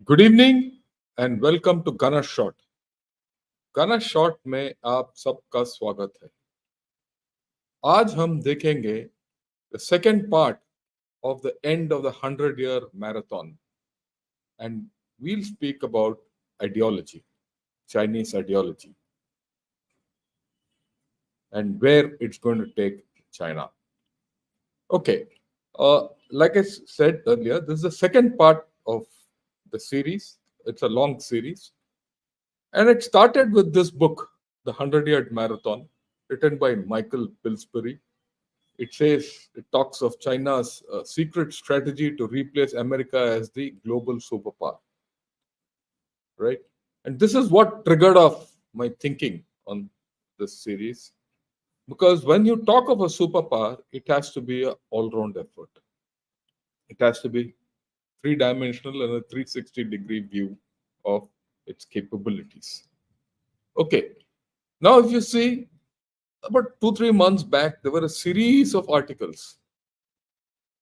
Good evening and welcome to Gaana shot. Gaana shot में आप सबका स्वागत है। आज हम देखेंगे the second part of the end of the 100-year marathon and we'll speak about ideology, Chinese ideology and where it's going to take China. Okay, like I said earlier, this is the second part of the series. It's a long series. And it started with this book, The 100-Year Marathon, written by Michael Pillsbury. It talks of China's secret strategy to replace America as the global superpower, right? And this is what triggered off my thinking on this series. Because when you talk of a superpower, it has to be an all-round effort. It has to be three-dimensional and a 360-degree view of its capabilities. Okay, now if you see, about 2-3 months back, there were a series of articles.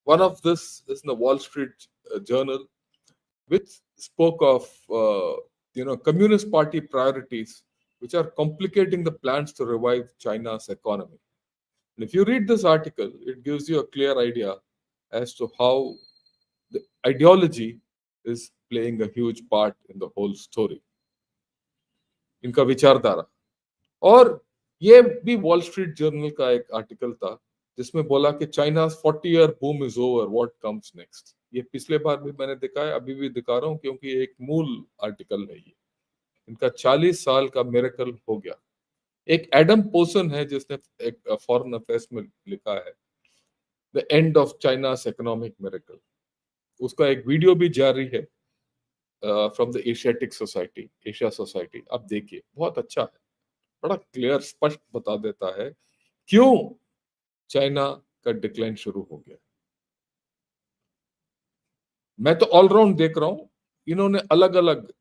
One of this is in the Wall Street Journal, which spoke of Communist Party priorities, which are complicating the plans to revive China's economy. And if you read this article, it gives you a clear idea as to how the ideology is playing a huge part in the whole story. इनका विचारधारा, और ये भी wall street journal का एक article था जिसमें बोला कि China 40-year boom is over, what comes next. ये पिछले बार भी मैंने दिखाया, अभी भी दिखा रहा हूँ क्योंकि एक मूल आर्टिकल है ये। इनका 40 साल का मिरेकल हो गया। एक एडम पोसन है जिसने एक फॉरेन अफेयर्स में लिखा है the end of China's economic miracle. उसका एक वीडियो भी जारी है from the Asiatic society, Asia society. आप देखिए, बहुत अच्छा है, बड़ा क्लियर स्पष्ट बता देता है क्यों चाइना का डिक्लाइन शुरू हो गया। मैं तो ऑलराउंड देख रहा हूं, इन्होंने अलग अलग,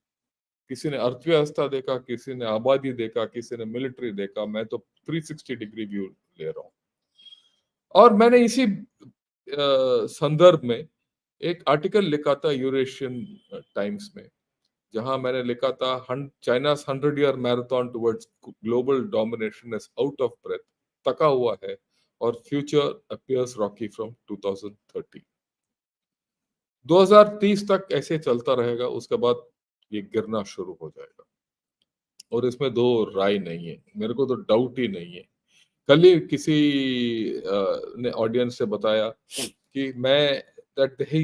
किसी ने अर्थव्यवस्था देखा, किसी ने आबादी देखा, किसी ने मिलिट्री देखा, मैं तो 360 डिग्री व्यू ले रहा हूं। और मैंने इसी संदर्भ में एक आर्टिकल लिखा था यूरेशियन टाइम्स में, जहां मैंने लिखा था China's 100-year marathon towards global domination is out of breath, तका हुआ है और फ्यूचर अपीयर्स रॉकी फ्रॉम 2030। 2030 तक ऐसे चलता रहेगा, उसके बाद ये गिरना शुरू हो जाएगा और इसमें दो राय नहीं है, मेरे को तो डाउट ही नहीं है। कल ही किसी ने ऑडियंस से बताया कि मैं दैट ही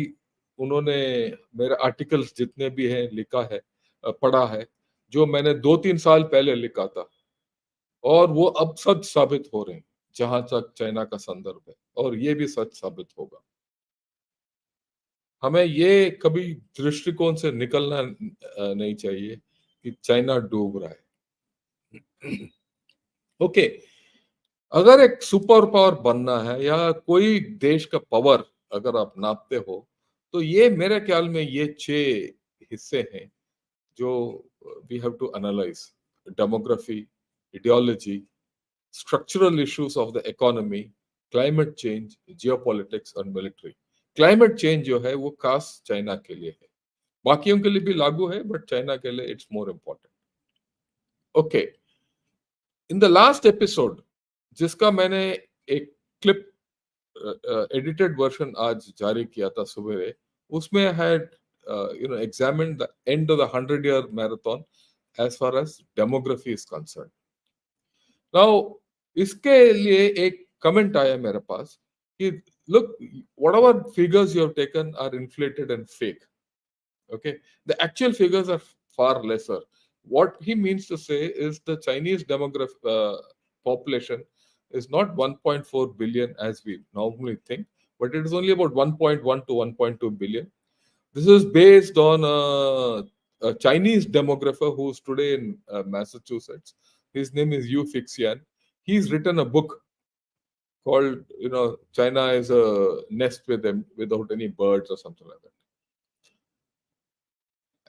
उन्होंने मेरे आर्टिकल्स जितने भी हैं लिखा है, पढ़ा है, जो मैंने 2-3 साल पहले लिखा था, और वो अब सच साबित हो रहे हैं जहां तक चाइना का संदर्भ है, और ये भी सच साबित होगा। हमें ये कभी दृष्टिकोण से निकलना नहीं चाहिए कि चाइना डूब रहा है। ओके, अगर एक सुपर पावर बनना है या कोई देश का पावर अगर आप नापते हो, तो ये मेरे ख्याल में ये 6 हिस्से हैं जो we have to analyse: demography, ideology, structural issues of the economy, climate change, geopolitics और मिलिट्री। क्लाइमेट चेंज जो है वो खास चाइना के लिए है, बाकियों के लिए भी लागू है, बट चाइना के लिए it's more important. Okay, in the last episode, जिसका मैंने एक क्लिप एडिटेड वर्जन आज जारी किया था सवेरे, उसमें had examined the end of the 100-year marathon as far as demography is concerned. Now, इसके लिए एक कमेंट आया मेरे पास कि look, whatever figures you have taken are inflated and fake. Okay, the actual figures are far lesser. What he means to say is the Chinese population is not 1.4 billion as we normally think, but it is only about 1.1 to 1.2 billion. This is based on a Chinese demographer who's today in Massachusetts. His name is Yu Fixian. He's written a book called, China is a nest without any birds or something like that.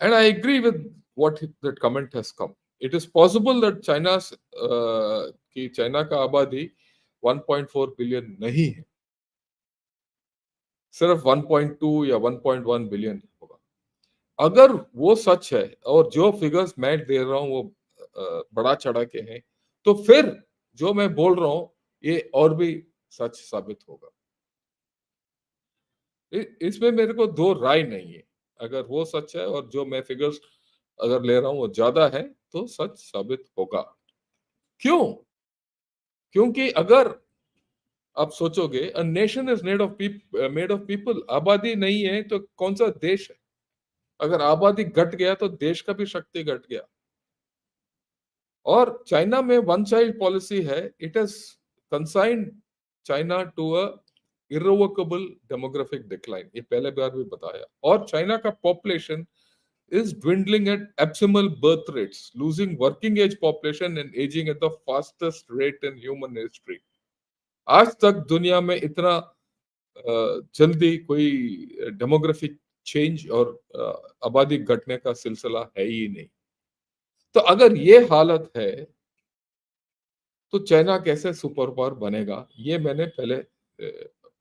And I agree with that comment has come. It is possible that China का आबादी 1.4 billion नहीं है, सिर्फ 1.2 या 1.1 billion होगा। अगर वो सच है और जो फिगर्स मैं दे रहा हूं वो बड़ा चढ़ा के हैं, तो फिर जो मैं बोल रहा हूं ये और भी सच साबित होगा। इसमें मेरे को दो राय नहीं है। अगर वो सच है और जो मैं फिगर्स अगर ले रहा हूं वो ज्यादा है, तो सच साबित होगा। क्यों? क्योंकि अगर आप सोचोगे, a nation is made of people, आबादी नहीं है तो कौन सा देश है? अगर आबादी घट गया तो देश का भी शक्ति घट गया। और चाइना में वन चाइल्ड पॉलिसी है। It has consigned China to a irrevocable demographic decline, ये पहले बार भी बताया। और चाइना का population is dwindling at abysmal birth rates, losing working age population and aging at the fastest rate in human history. आज तक दुनिया में इतना जल्दी कोई डेमोग्राफिक चेंज और आबादी घटने का सिलसिला है ही नहीं। तो अगर ये हालत है तो चाइना कैसे सुपर पावर बनेगा, ये मैंने पहले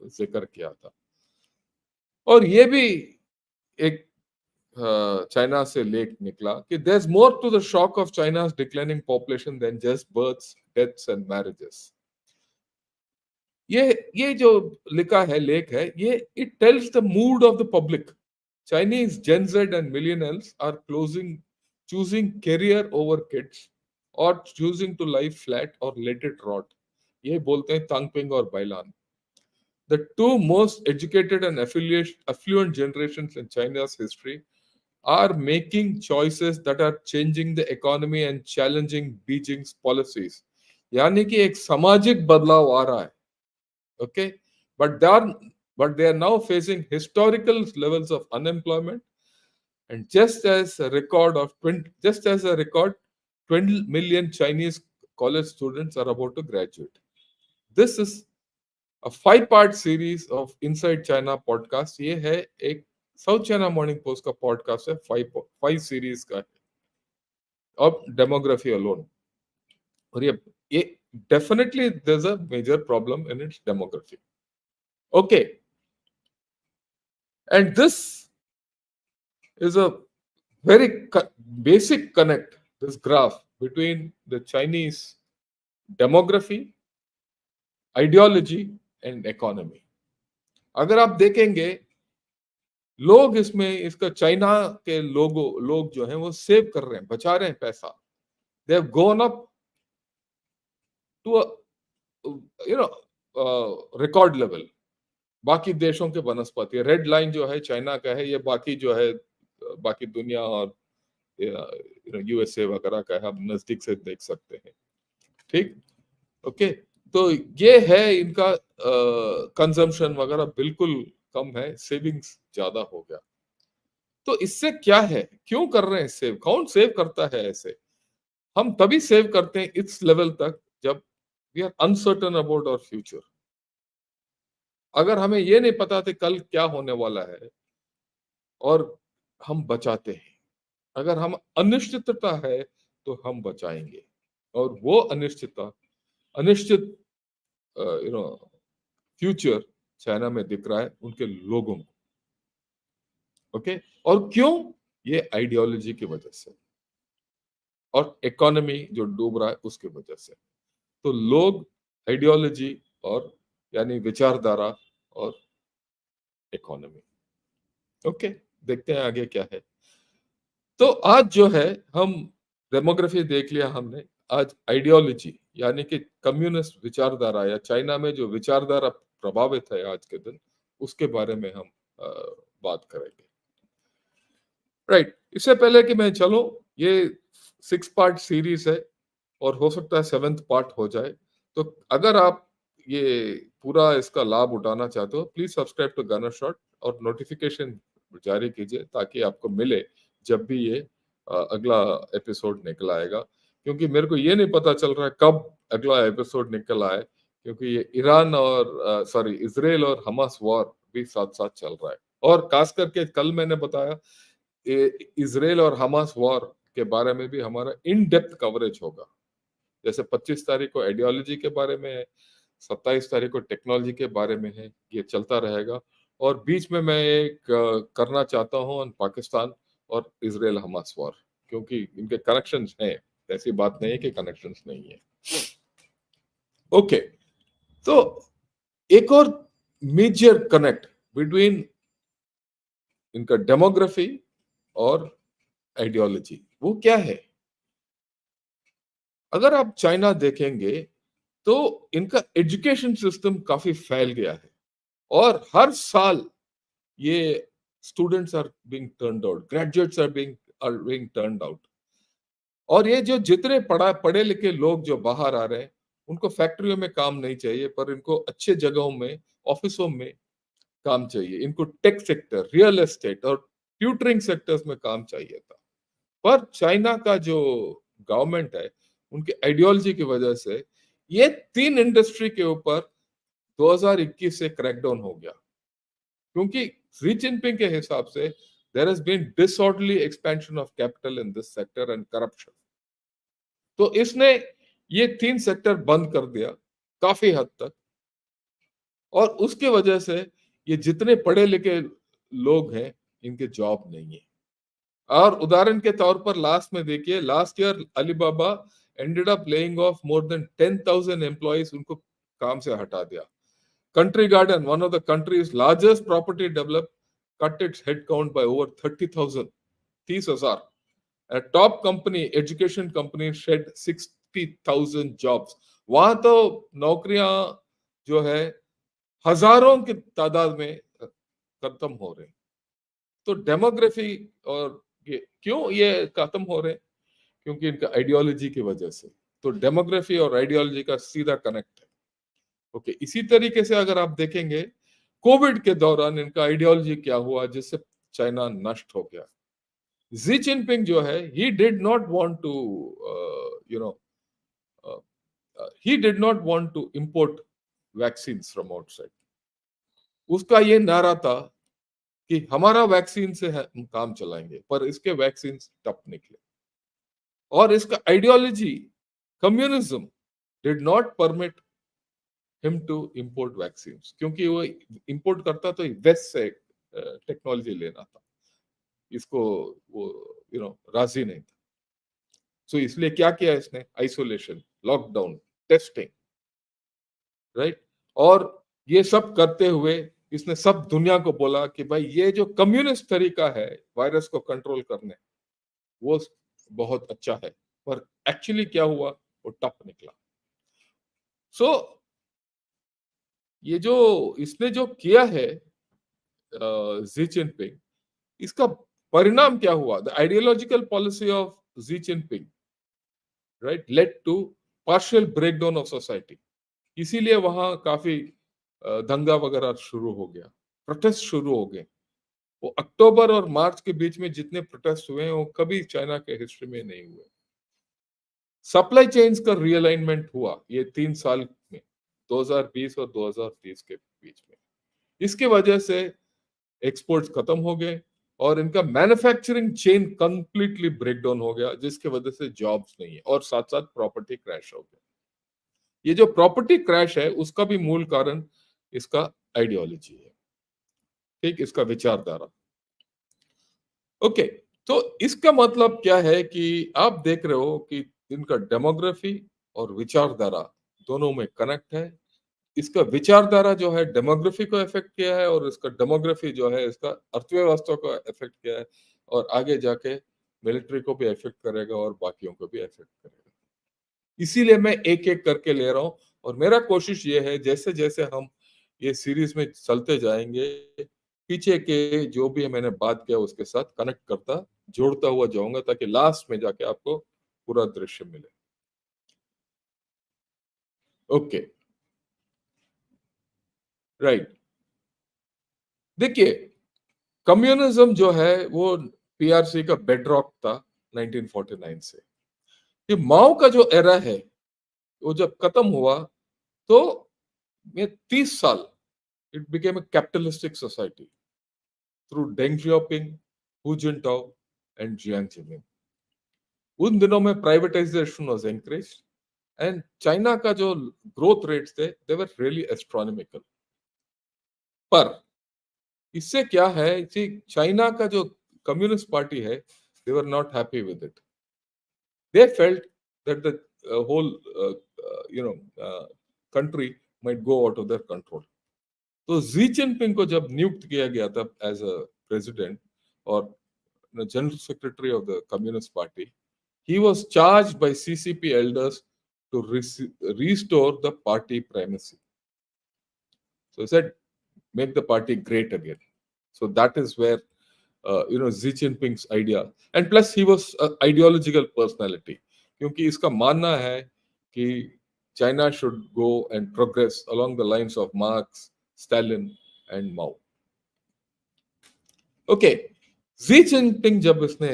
जिक्र किया था। और ये भी एक चाइना से लेख निकला कि there is more to the shock of China's declining population than just births, deaths and marriages. ये जो लिखा है लेख है, ये it tells the mood of the public. Chinese Gen Z and millionaires are choosing career over kids, और choosing to live flat और let it rot. ये बोलते हैं तांगपिंग और बाइलान, the two most educated and affluent generations in China's history, are making choices that are changing the economy and challenging Beijing's policies. यानी कि एक सामाजिक बदलाव आ रहा है, okay? But they are now facing historical levels of unemployment, and just as a record 20 million Chinese college students are about to graduate. This is a 5 part series of Inside China podcast। ये है एक South China Morning Post का podcast है, five series का है of demography alone. और ये definitely there is a major problem in its demography, okay. And this is a very basic connect, this graph between the Chinese demography, ideology and economy। अगर आप देखेंगे, लोग इसमें इसका चाइना के लोग जो हैं वो सेव कर रहे हैं, बचा रहे हैं पैसा। They have gone up to you know record level. बाकी देशों के बनस्पति, रेड लाइन जो है चाइना का है, ये बाकी जो है बाकी दुनिया और यूएसए वगैरह का है, हम नजदीक से देख सकते हैं, ठीक, ओके। तो ये है इनका कंजम्पशन वगैरह बिल्कुल कम है, सेविंग्स ज्यादा हो गया। तो इससे क्या है, क्यों कर रहे हैं सेव? कौन सेव करता है ऐसे? हम तभी सेव करते हैं इस लेवल तक जब we are uncertain about our future. अगर हमें ये नहीं पता था कल क्या होने वाला है और हम बचाते हैं, अगर हम अनिश्चितता है तो हम बचाएंगे। और वो अनिश्चित यू नो फ्यूचर चाइना में दिख रहा है उनके लोगों को, ओके। और क्यों? ये आइडियोलॉजी की वजह से और इकोनॉमी जो डूब रहा है उसकी वजह से। तो लोग, आइडियोलॉजी और यानी विचारधारा और इकोनॉमी, ओके। देखते हैं आगे क्या है। तो आज जो है हम डेमोग्राफी देख लिया हमने, आज आइडियोलॉजी यानी कि कम्युनिस्ट विचारधारा या चाइना में जो विचारधारा प्रभावित है आज के दिन, उसके बारे में हम बात करेंगे, राइट। इससे पहले कि मैं चलो, ये 6 पार्ट सीरीज है और हो सकता है 7th पार्ट हो जाए। तो अगर आप ये पूरा इसका लाभ उठाना चाहते हो, please subscribe to Gaana shot और नोटिफिकेशन जारी कीजिए ताकि आपको मिले जब भी ये अगला एपिसोड निकल आएगा। क्योंकि मेरे को ये नहीं पता चल रहा है कब अगला एपिसोड निकल आए, क्योंकि ये ईरान और इसराइल और हमास वॉर भी साथ साथ चल रहा है। और खास करके कल मैंने बताया इसराइल और हमास वॉर के बारे में भी हमारा इन डेप्थ कवरेज होगा। जैसे 25 तारीख को आइडियोलॉजी के बारे में है, 27 तारीख को टेक्नोलॉजी के बारे में है, ये चलता रहेगा। और बीच में मैं एक करना चाहता हूँ ऑन पाकिस्तान और इजराइल हमास वॉर, क्योंकि इनके कनेक्शंस हैं, ऐसी बात नहीं है कि कनेक्शंस नहीं है। ओके, तो एक और मेजर कनेक्ट बिटवीन इनका डेमोग्राफी और आइडियोलॉजी, वो क्या है? अगर आप चाइना देखेंगे तो इनका एजुकेशन सिस्टम काफी फैल गया है, और हर साल ये students are being turned out, graduates are being turned out. और ये जो जितने पढ़े लिखे लोग जो बाहर आ रहे हैं, उनको फैक्ट्रियों में काम नहीं चाहिए, पर इनको अच्छे जगहों में, ऑफिसों में काम चाहिए। इनको टेक सेक्टर, रियल एस्टेट और ट्यूटरिंग सेक्टर्स में काम चाहिए था। पर चाइना का जो गवर्नमेंट है, उनकी आइडियोलॉजी की वजह से ये तीन इंडस्ट्री के ऊपर 2021 से क्रैकडाउन हो गया, क्योंकि शी जिनपिंग के हिसाब से there has been disorderly expansion of capital in this sector and corruption. तो इसने ये तीन सेक्टर बंद कर दिया काफी हद तक, और उसके वजह से ये जितने पढ़े लिखे लोग हैं, इनके जॉब नहीं है। और उदाहरण के तौर पर लास्ट में देखिए, last year Alibaba ended up laying off more than 10,000 employees, उनको काम से हटा दिया। Country Garden, one of the country's largest property develop, cut its head count by over 30,000, 30,000। A top company, education company shed 60,000 jobs। वहां तो नौकरियां जो है हजारों की तादाद में खत्म हो रहे हैं। तो डेमोग्राफी, और ये क्यों ये खत्म हो रहे हैं? क्योंकि इनका आइडियोलॉजी की वजह से। तो डेमोग्राफी और आइडियोलॉजी का सीधा कनेक्ट है। ओके, इसी तरीके से अगर आप देखेंगे, कोविड के दौरान इनका आइडियोलॉजी क्या हुआ जिससे चाइना नष्ट हो गया? जी जिनपिंग जो है, he did not want to you know uh, he did not want to import vaccines from outside। उसका ये नारा था कि हमारा वैक्सीन से हम काम चलाएंगे, पर इसके वैक्सीन टप निकले। और इसका ideology communism did not permit him to import vaccine, क्योंकि वो इंपोर्ट करता तो वेस्ट से टेक्नोलॉजी लेना था, इसको वो राजी नहीं था। सो इसलिए क्या किया इसने? Isolation, lockdown, testing, right. और ये सब करते हुए इसने सब दुनिया को बोला कि भाई ये जो कम्युनिस्ट तरीका है वायरस को कंट्रोल करने, वो बहुत अच्छा है। पर एक्चुअली क्या हुआ? वो टप निकला। सो ये जो इसने जो किया है जी जिनपिंग, इसका परिणाम क्या हुआ? The ideological policy of Xi Jinping, right, led to partial breakdown of society. इसीलिए वहां काफी दंगा वगैरह शुरू हो गया, प्रोटेस्ट शुरू हो गए। वो अक्टूबर और मार्च के बीच में जितने प्रोटेस्ट हुए हैं, वो कभी चाइना के हिस्ट्री में नहीं हुए। सप्लाई चेन्स का रियलाइनमेंट हुआ ये 3 साल में, 2020 और 2030 के बीच में। इसकी वजह से एक्सपोर्ट्स खत्म हो गए, और इनका मैन्युफैक्चरिंग चेन कंप्लीटली ब्रेकडाउन हो गया, जिसकी वजह से जॉब्स नहीं है, और साथ साथ प्रॉपर्टी क्रैश हो गया। ये जो प्रॉपर्टी क्रैश है, उसका भी मूल कारण इसका आइडियोलॉजी है, ठीक, इसका विचारधारा। ओके, तो इसका मतलब क्या है कि आप देख रहे हो कि इनका डेमोग्राफी और विचारधारा दोनों में कनेक्ट है। इसका विचारधारा जो है डेमोग्राफी को इफेक्ट किया है, और इसका डेमोग्राफी जो है इसका अर्थव्यवस्था को इफेक्ट किया है, और आगे जाके मिलिट्री को भी इफेक्ट करेगा और बाकियों को भी इफेक्ट करेगा। इसीलिए मैं एक एक करके ले रहा हूँ, और मेरा कोशिश ये है जैसे जैसे हम ये सीरीज में चलते जाएंगे, पीछे के जो भी मैंने बात किया उसके साथ कनेक्ट करता, जोड़ता हुआ जाऊंगा, ताकि लास्ट में जाके आपको पूरा दृश्य मिले। Okay, right. देखिए, कम्युनिज्म जो है वो पीआरसी का बेडरॉक था 1949 से। ये माओ का जो एरा है, वो जब खत्म हुआ, तो ये 30 साल it became a capitalistic society through Deng Xiaoping, Hu Jintao and Jiang Zemin. उन दिनों में privatisation was encouraged, and China का जो ग्रोथ रेट्स थे, दे वर रियली एस्ट्रोनॉमिकल। पर इससे क्या है कि चाइना का जो कम्युनिस्ट पार्टी है, they were not happy with it. They felt that the whole country might go out of their control. तो जी जिनपिंग को जब नियुक्त किया गया था एज अ प्रेसिडेंट और general secretary of the communist party, he was charged by CCP elders to restore the party primacy. So he said, make the party great again. So that is where Xi Jinping's idea, and plus he was an ideological personality, क्योंकि इसका मानना है कि China should go and progress along the lines of Marx, Stalin and Mao. Okay, Xi Jinping जब इसने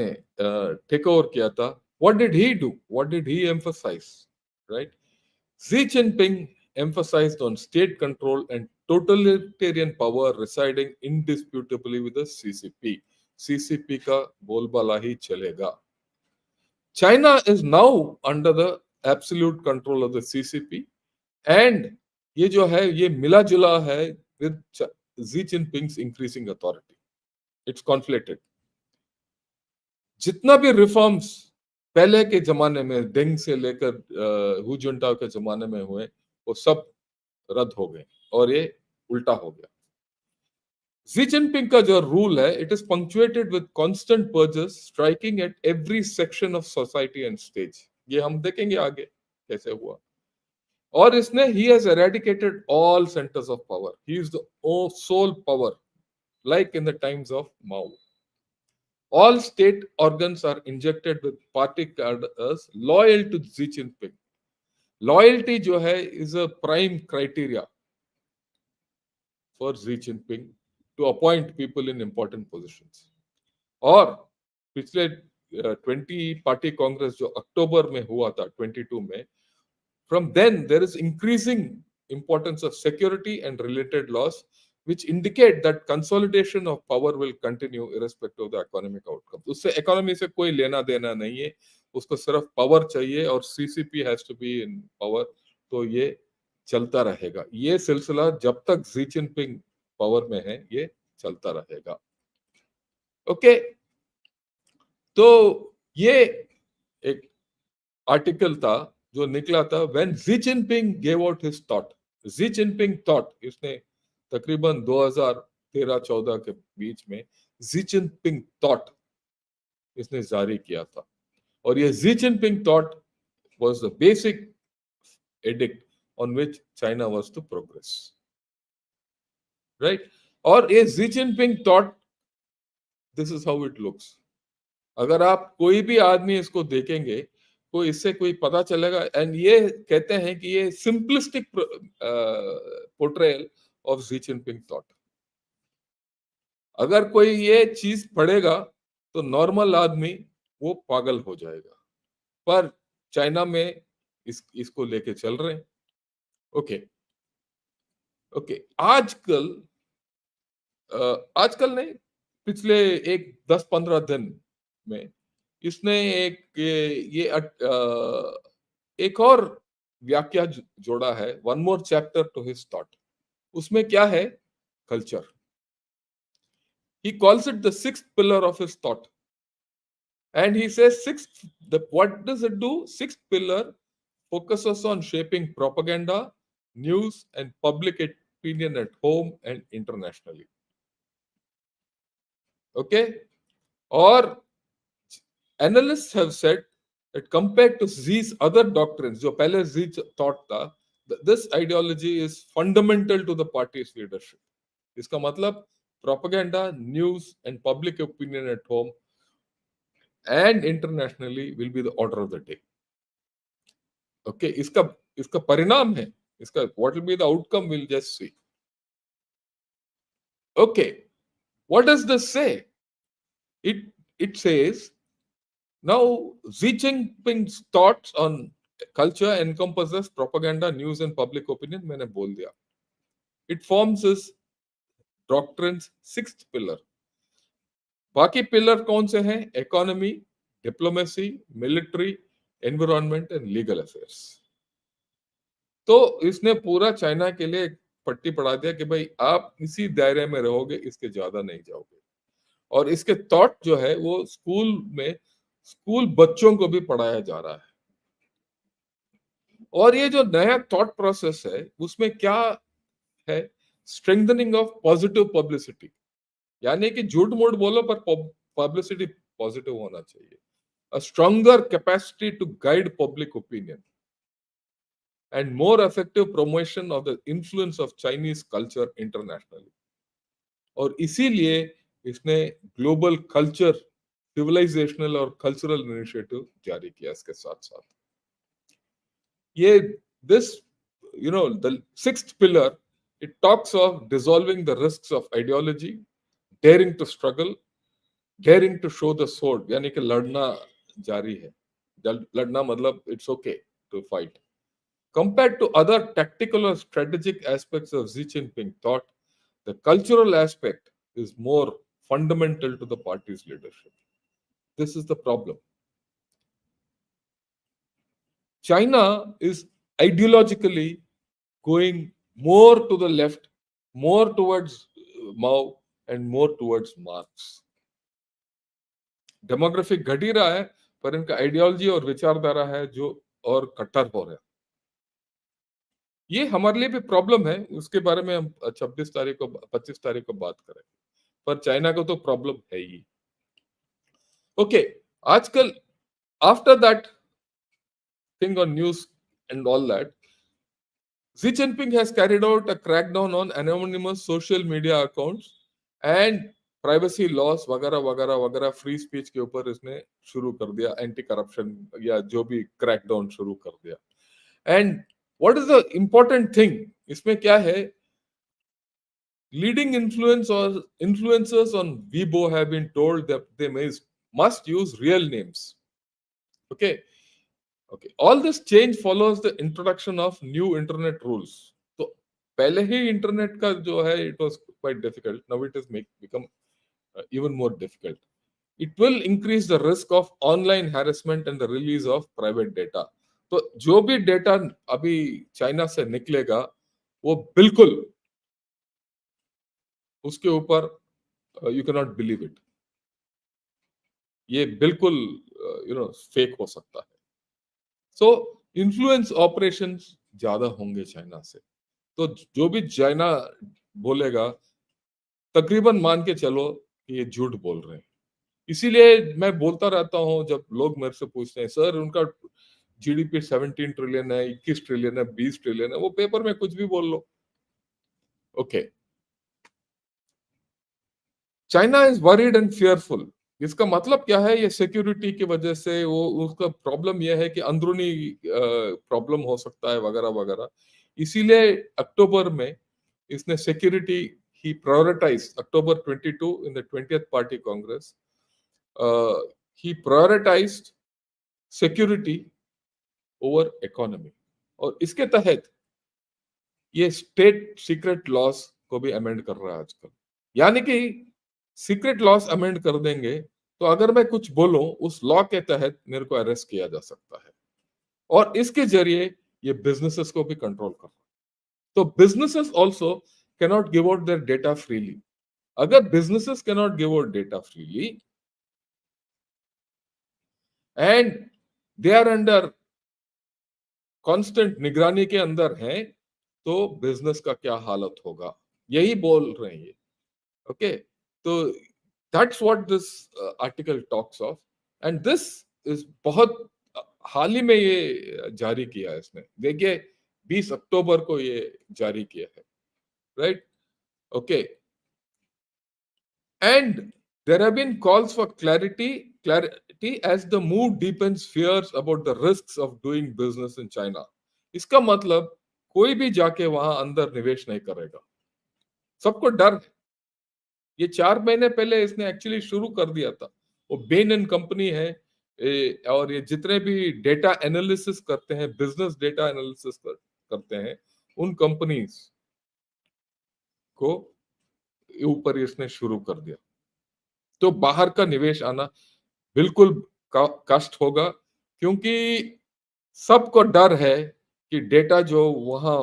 take over किया था, what did he do? What did he emphasize? Right? Xi Jinping emphasized on state control and totalitarian power residing indisputably with the CCP. CCP का बोलबाला ही चलेगा. China is now under the absolute control of the CCP, and ये जो है ये मिला जुला है with Xi Jinping's increasing authority. It's conflicted. जितना भी रिफॉर्म्स पहले के जमाने में डेंग से लेकर हु जुंटाओ के जमाने में हुए, वो सब रद्द हो गए और ये उल्टा हो गया. Xi Jinping का जो रूल है, it is punctuated with constant purges striking at every section of society and stage. ये हम देखेंगे आगे कैसे हुआ. और इसने ही has eradicated all centres of power. He is the sole power, like in the times of Mao. All state organs are injected with party cadres loyal to Xi Jinping. Loyalty जो है is a prime criteria for Xi Jinping to appoint people in important positions. और पिछले 20 party Congress जो अक्टूबर में हुआ था 22 में, from then there is increasing importance of security and related laws which indicate that consolidation of power will continue irrespective of the economic outcome. उससे economy से कोई लेना देना नहीं है, उसको सिर्फ पावर चाहिए और CCP has to be in power. तो ये चलता रहेगा. ये सिलसिला जब तक जी जिनपिंग पावर में है ये चलता रहेगा. ओके, तो ये एक आर्टिकल था जो निकला था when Xi Jinping gave out his thought. Xi Jinping thought, इसने तकरीबन 2013-14 के बीच में Xi Jinping thought इसने जारी किया था. और ये Xi Jinping thought was the basic edict on which China was to progress. Right? और ये Xi Jinping thought, this is how it looks. अगर आप कोई भी आदमी इसको देखेंगे तो इससे कोई पता चलेगा. एंड ये कहते हैं कि ये simplistic portrayal of Xi Jinping thought. अगर कोई ये चीज पढ़ेगा तो नॉर्मल आदमी वो पागल हो जाएगा. पर चाइना में इसको लेके चल रहे हैं. ओके ओके, आजकल नहीं, पिछले एक 10-15 दिन में इसने एक और व्याख्या जोड़ा है. One more chapter two his thought. उसमें क्या है? Culture. He calls it the sixth pillar of his thought. And he says what does it do? Sixth pillar focuses on shaping propaganda, news and public opinion at home and internationally. Okay? Or analysts have said that compared to Xi's other doctrines, जो पहले Xi thought था, this ideology is fundamental to the party's leadership. इसका मतलब propaganda, news and public opinion at home and internationally will be the order of the day. Okay, इसका परिणाम है, इसका what will be the outcome, we'll just see. Okay, what does this say? It says, now Xi Jinping's thoughts on culture encompasses propaganda, news and public opinion. मैंने बोल दिया. It forms his doctrine's sixth pillar. बाकी pillar कौन से हैं? Economy, diplomacy, military, environment and legal affairs. तो इसने पूरा चाइना के लिए पट्टी पढ़ा दिया कि भाई आप इसी दायरे में रहोगे, इसके ज्यादा नहीं जाओगे. और इसके थॉट जो है वो स्कूल बच्चों को भी पढ़ाया जा रहा है। और ये जो नया थॉट प्रोसेस है उसमें क्या है, स्ट्रेंथनिंग ऑफ पॉजिटिव पब्लिसिटी, यानी कि झूठ मूठ बोलो पर पब्लिसिटी पॉजिटिव होना चाहिए। A stronger capacity to guide public opinion and more effective promotion of the influence of Chinese culture internationally. और इसीलिए इसने ग्लोबल कल्चर, सिविलाइजेशनल और कल्चरल इनिशिएटिव जारी किया। इसके साथ साथ ये this the sixth pillar, it talks of dissolving the risks of ideology, daring to struggle, daring to show the sword, यानी कि लड़ना जारी है। लड़ना मतलब it's okay to fight. Compared to other tactical or strategic aspects of Xi Jinping thought, the cultural aspect is more fundamental to the party's leadership. This is the problem. China is ideologically going more to the left, more towards Mao, and more towards Marx. Demographic घट ही रहा है, पर इनका ideology और विचारधारा है जो और कट्टर हो रहा है। ये हमारे लिए भी प्रॉब्लम है, उसके बारे में हम 25 तारीख को बात करें। पर चाइना को तो प्रॉब्लम है ही। ओके, आजकल after that thing on news and all that, Xi Jinping has carried out a crackdown on anonymous social media accounts and privacy loss वगैरह वगैरह वगैरह, फ्री स्पीच के ऊपर इसने शुरू कर दिया, एंटी करप्शन या जो भी क्रैकडाउन शुरू कर दिया। And what is the important thing इसमें क्या है, leading influencers on Weibo have been told that they must use real names. Okay, okay. All this change follows the introduction of new internet rules. तो पहले ही internet का जो है it was quite difficult. Now it has become even more difficult. It will increase the risk of online harassment and the release of private data. तो जो भी data अभी China से निकलेगा वो बिल्कुल उसके ऊपर you can not believe it, ये बिल्कुल फेक हो सकता है। सो इन्फ्लुएंस ऑपरेशंस ज्यादा होंगे चाइना से, तो जो भी चाइना बोलेगा तकरीबन मान के चलो कि ये झूठ बोल रहे हैं। इसीलिए मैं बोलता रहता हूं, जब लोग मेरे से पूछते हैं सर उनका जीडीपी 17 ट्रिलियन है, 21 ट्रिलियन है, 20 ट्रिलियन है, वो पेपर में कुछ भी बोल लो। Okay, China is worried and fearful. इसका मतलब क्या है, ये सिक्योरिटी की वजह से, वो उसका प्रॉब्लम यह है कि अंदरूनी प्रॉब्लम हो सकता है वगैरह वगैरह। इसीलिए अक्टूबर में इसने सिक्योरिटी ही prioritise, October 22 in the 20th party congress, he prioritised security over economy. और इसके तहत ये स्टेट सीक्रेट लॉस को भी अमेंड कर रहा है आजकल। यानी कि सीक्रेट लॉस अमेंड कर देंगे तो अगर मैं कुछ बोलूं उस लॉ के तहत मेरे को अरेस्ट किया जा सकता है, और इसके जरिए ये बिजनेसेस को भी कंट्रोल कर रहा है। तो businesses also can not give out their data freely. अगर businesses can not give out data freely and they are under constant निगरानी के अंदर हैं, तो बिजनेस का क्या हालत होगा, यही बोल रहे हैं ये। ओके, तो that's what this article talks of, and this is बहुत हाल ही में ये जारी किया है इसने। देखिए 20 अक्टूबर को ये जारी किया है, right? Okay, and there have been calls for clarity as the move deepens fears about the risks of doing business in China. इसका मतलब कोई भी जाके वहां अंदर निवेश नहीं करेगा, सबको डर है। ये 4 महीने पहले इसने एक्चुअली शुरू कर दिया था। वो बेन एंड कंपनी है, और ये जितने भी डेटा एनालिसिस करते हैं, बिजनेस डेटा एनालिसिस करते हैं, उन कंपनीज को ऊपर इसने शुरू कर दिया। तो बाहर का निवेश आना बिल्कुल कष्ट होगा, क्योंकि सबको डर है कि डेटा जो वहां,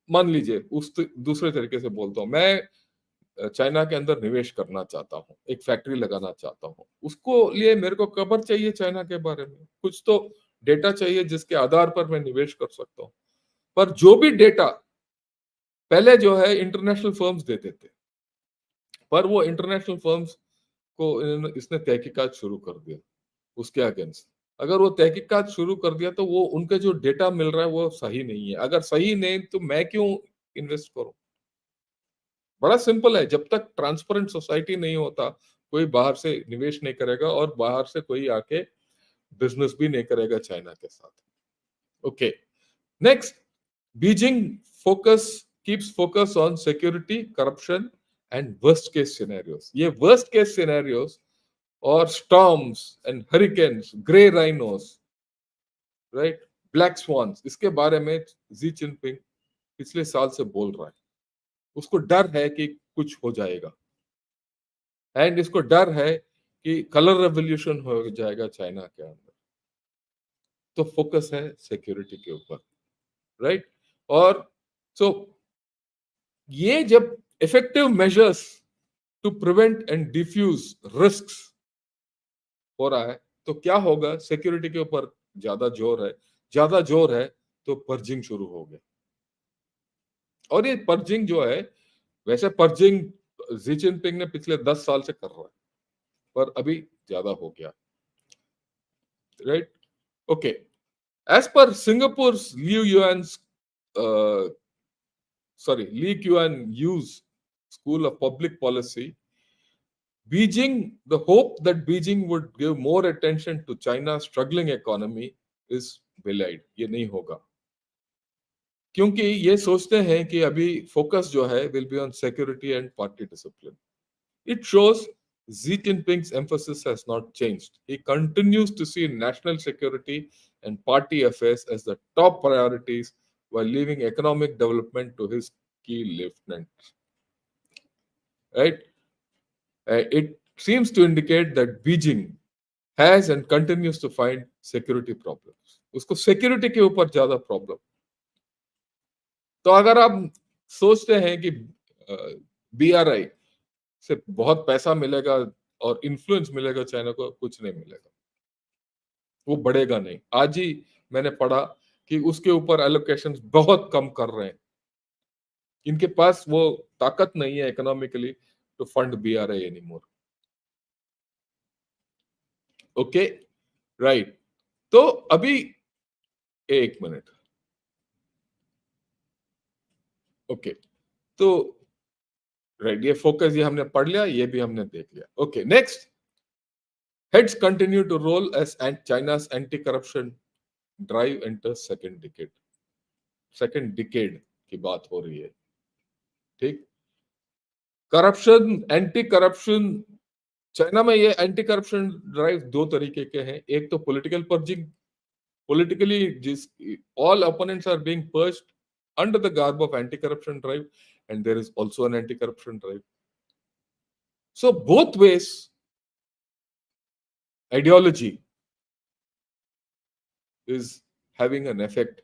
मान लीजिए उस दूसरे तरीके से बोलता हूं मैं, चाइना के अंदर निवेश करना चाहता हूँ, एक फैक्ट्री लगाना चाहता हूँ, उसको लिए मेरे को खबर चाहिए चाइना के बारे में, कुछ तो डेटा चाहिए जिसके आधार पर मैं निवेश कर सकता हूँ। पर जो भी डेटा पहले जो है इंटरनेशनल फर्म्स देते थे, पर वो इंटरनेशनल फर्म्स को इसने तहकीकात शुरू कर दिया उसके अगेंस्ट। अगर वो तहकीकात शुरू कर दिया तो वो उनके जो डेटा मिल रहा है वो सही नहीं है। अगर सही नहीं तो मैं क्यों इन्वेस्ट करूं? बड़ा सिंपल है, जब तक ट्रांसपेरेंट सोसाइटी नहीं होता कोई बाहर से निवेश नहीं करेगा और बाहर से कोई आके बिजनेस भी नहीं करेगा चाइना के साथ। Okay, next, Beijing focus keeps focus on security, corruption and worst case scenarios. ये वर्स्ट केस सिनेरियोस और storms and hurricanes, grey rhinos, right, black swans, इसके बारे में जी जिनपिंग पिछले साल से बोल रहा है। उसको डर है कि कुछ हो जाएगा, एंड इसको डर है कि कलर रेवोल्यूशन हो जाएगा चाइना के अंदर। तो फोकस है सिक्योरिटी के ऊपर, राइट। और सो ये जब effective measures to prevent and defuse risks हो रहा है तो क्या होगा? सिक्योरिटी के ऊपर ज्यादा जोर है, ज्यादा जोर है तो पर्जिंग शुरू हो गया। और ये पर्जिंग जो है, वैसे पर्जिंग जी जिनपिंग ने पिछले 10 साल से कर रहा है, पर अभी ज्यादा हो गया, right. Okay, as per सिंगापुर's Liu Yuan's Lee Kuan Yew's School of Public Policy, the hope that Beijing would give more attention to China's struggling economy is belied. ये नहीं होगा, क्योंकि ये सोचते हैं कि अभी फोकस जो है will be on security and party discipline. It shows Xi Jinping's emphasis has not changed. He continues to see national security and party affairs as the top priorities while leaving economic development to his key lieutenants. Right? It seems to indicate that Beijing has and continues to find security problems. उसको security के ऊपर ज्यादा problem. तो अगर आप सोचते हैं कि BRI से बहुत पैसा मिलेगा और इन्फ्लुएंस मिलेगा चाइना को, कुछ नहीं मिलेगा, वो बढ़ेगा नहीं। आज ही मैंने पढ़ा कि उसके ऊपर एलोकेशन बहुत कम कर रहे हैं, इनके पास वो ताकत नहीं है economically to fund BRI anymore. Okay, right. तो अभी एक मिनट, ओके, तो राइट, ये फोकस ये हमने पढ़ लिया, ये भी हमने देख लिया। Okay, next, heads continue to roll as China's anti-corruption drive enters second decade. Second decade की बात हो रही है, ठीक। करप्शन, एंटी करप्शन, चाइना में ये एंटी करप्शन ड्राइव दो तरीके के हैं। एक तो पॉलिटिकल पर्जिंग, politically जिस all opponents are being purged under the garb of anti corruption drive, and there is also an anti corruption drive. So both ways ideology is having an effect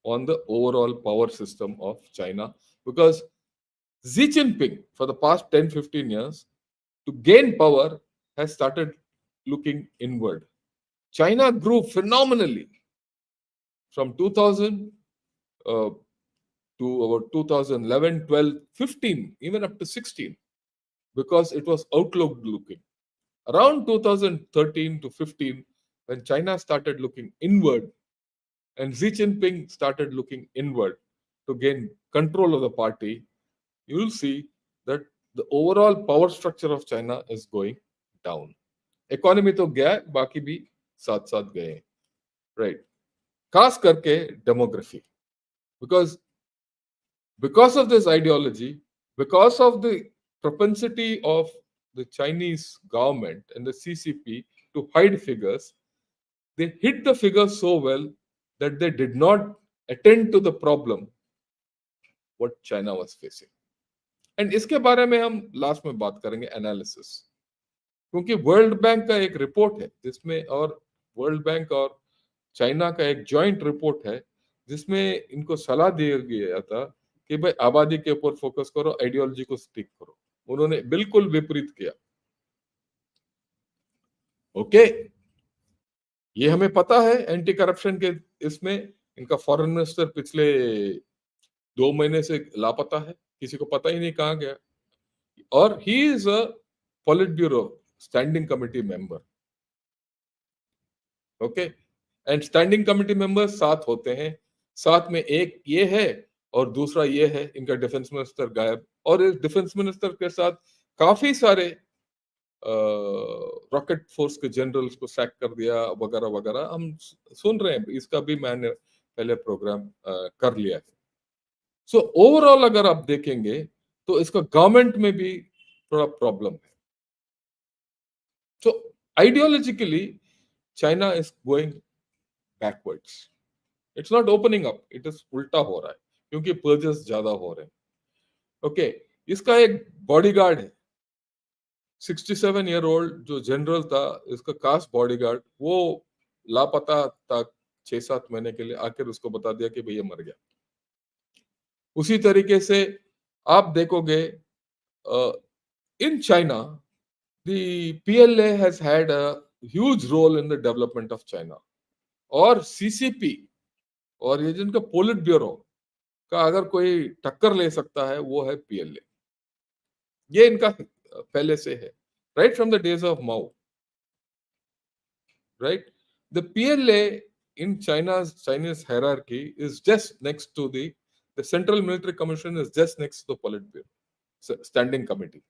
on the overall power system of China, because Xi Jinping for the past 10-15 years to gain power has started looking inward. China grew phenomenally from 2000 to about 2011, 12, 15, even up to 16, because it was outlook looking. Around 2013 to 15, when China started looking inward and Xi Jinping started looking inward to gain control of the party, you will see that the overall power structure of China is going down. Economy तो गया, बाकी भी साथ साथ गए, right? खास करके demography, because of this ideology, because of the propensity of the Chinese government and the CCP to hide figures, they hid the figures so well that they did not attend to the problem what China was facing. And इसके बारे में हम last में बात करेंगे, analysis, क्योंकि world bank का एक रिपोर्ट है जिसमें, और वर्ल्ड बैंक और चाइना का एक जॉइंट रिपोर्ट है जिसमें इनको सलाह दिया गया था कि भाई आबादी के ऊपर फोकस करो, आइडियोलॉजी को स्टिक करो। उन्होंने बिल्कुल विपरीत किया। ओके, ये हमें पता है। एंटी करप्शन के इसमें इनका फॉरेन मिनिस्टर पिछले 2 महीने से लापता है, किसी को पता ही नहीं कहाँ गया। और he is a politburo standing committee member. Okay, and standing committee members 7 होते हैं, 7 में एक ये है और दूसरा ये है, इनका डिफेंस मिनिस्टर गायब। और इस डिफेंस मिनिस्टर के साथ काफी सारे रॉकेट फोर्स के जनरल्स को सैक कर दिया वगैरह वगैरह, हम सुन रहे हैं। इसका भी मैंने पहले प्रोग्राम कर लिया है। सो ओवरऑल अगर आप देखेंगे तो इसका गवर्नमेंट में भी थोड़ा प्रॉब्लम है। So ideologically China is going backwards, it's not opening up, it is उल्टा हो रहा है क्योंकि पर्जेस ज्यादा हो रहे हैं। ओके, इसका एक बॉडीगार्ड है, 67 ईयर ओल्ड जो जनरल था, इसका खास बॉडीगार्ड, वो लापता था 6-7 महीने के लिए, आखिर उसको बता दिया कि भैया मर गया। उसी तरीके से आप देखोगे in China the PLA has had a huge role in the development of China. और सीसीपी और ये जिनका पोलिट ब्यूरो का अगर कोई टक्कर ले सकता है वो है पीएलए। ये इनका पहले से है, right from the days of Mao, right? The PLA in China's Chinese hierarchy is just next to the Central Military Commission is just next to the Politburo, Standing Committee.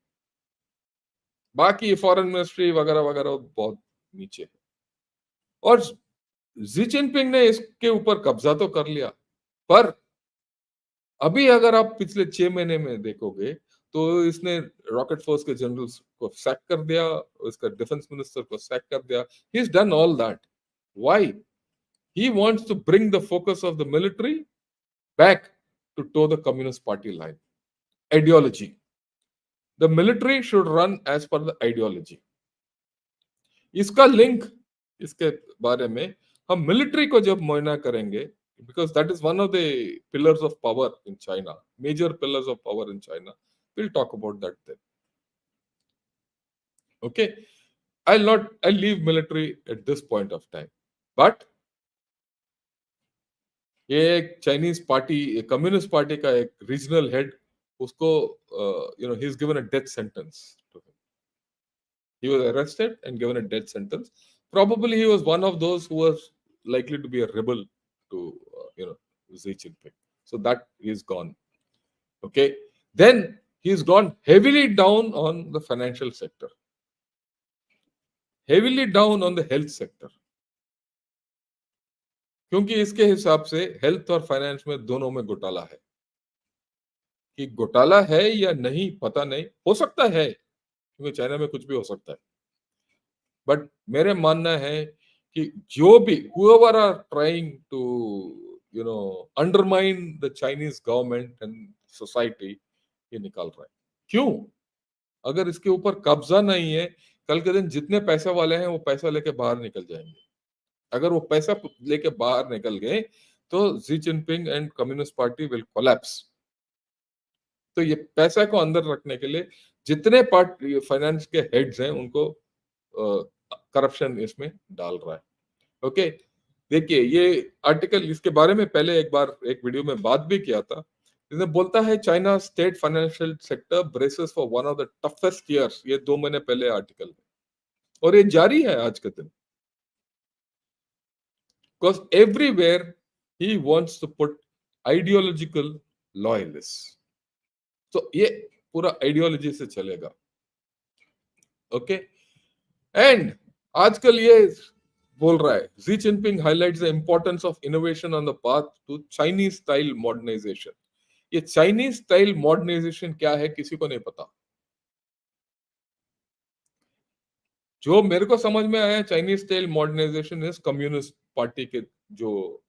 बाकी फॉरेन मिनिस्ट्री वगैरह वगैरह बहुत नीचे है। और Xi Jinping ने इसके ऊपर कब्जा तो कर लिया, पर अभी अगर आप पिछले 6 महीने में देखोगे तो इसने रॉकेट फोर्स के जनरल्स को सैक कर दिया, इसका डिफेंस मिनिस्टर को सैक कर दिया। He is done all that. Why? He wants to bring the focus of the military back to toe the Communist Party line. Ideology. The military should run as per the ideology. इसका link, इसके बारे में हम military को जब मुआयना करेंगे, because that is one of the pillars of power in China, major pillars of power in China. We'll talk about that then. Okay, I'll leave military at this point of time. But ये एक Chinese party, communist party का एक regional head, उसको ही is given a death sentence to him. He was arrested and given a death sentence. Probably he was one of those who was likely to be a rebel to Xi Jinping. So that is gone. Okay, then he's gone heavily down on the financial sector, heavily down on the health sector, क्योंकि इसके हिसाब से health और finance में दोनों में घोटाला है। कि घोटाला है या नहीं पता नहीं, हो सकता है क्योंकि चाइना में कुछ भी हो सकता है। बट मेरे मानना है कि जो भी whoever are trying to undermine the Chinese government and society, ये निकाल रहा है। क्यों? अगर इसके ऊपर कब्जा नहीं है, कल के दिन जितने पैसे वाले हैं वो पैसा लेके बाहर निकल जाएंगे। अगर वो पैसा लेके बाहर निकल गए तो Xi Jinping and communist party will collapse. तो ये पैसा को अंदर रखने के लिए जितने पार्ट फाइनेंस के हेड्स हैं उनको करप्शन इसमें डाल रहा है। ओके, देखिए ये आर्टिकल, इसके बारे में पहले एक बार एक वीडियो में बात भी किया था। इसमें बोलता है China state financial sector braces for one of the toughest years. ये 2 महीने पहले आर्टिकल है और ये जारी है आज के दिन। Because everywhere he wants to put ideological loyalist. तो ये पूरा आइडियोलॉजी से चलेगा। ओके, एंड आजकल ये बोल रहा है, Xi Jinping highlights the importance of innovation on the path to Chinese style modernisation. ये चाइनीज स्टाइल मॉडर्नाइजेशन क्या है किसी को नहीं पता। जो मेरे को समझ में आया, Chinese style modernisation is communist party के जो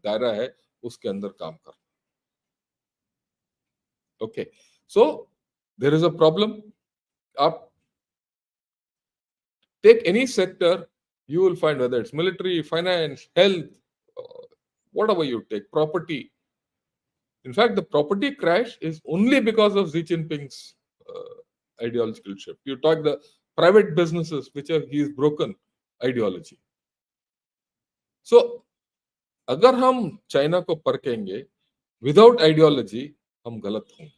दायरा है उसके अंदर काम कर। Okay, so there is a problem. आप take any sector, you will find whether it's military, finance, health, whatever you take, property. In fact, the property crash is only because of Xi Jinping's ideological shift. You talk the private businesses which are he's broken ideology. So अगर हम China को परखेंगे without ideology हम गलत होंगे.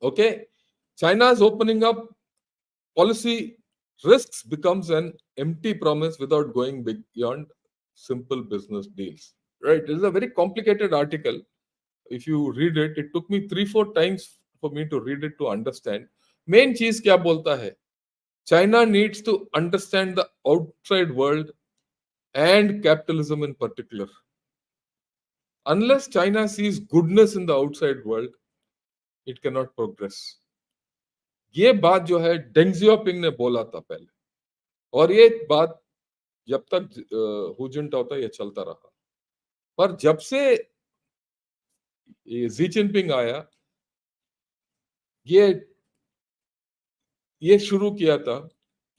Okay, China is opening up policy risks becomes an empty promise without going beyond simple business deals. Right? It is a very complicated article. If you read it, it took me 3-4 times for me to read it to understand. Main चीज क्या बोलता है? China needs to understand the outside world and capitalism in particular. Unless China sees goodness in the outside world, it cannot progress. ये बात जो है Deng Xiaoping ने बोला था पहले, और ये बात जब तक हु जिनटाओ था ये चलता रहा. पर जब से ये जी जिनपिंग आया, ये शुरू किया था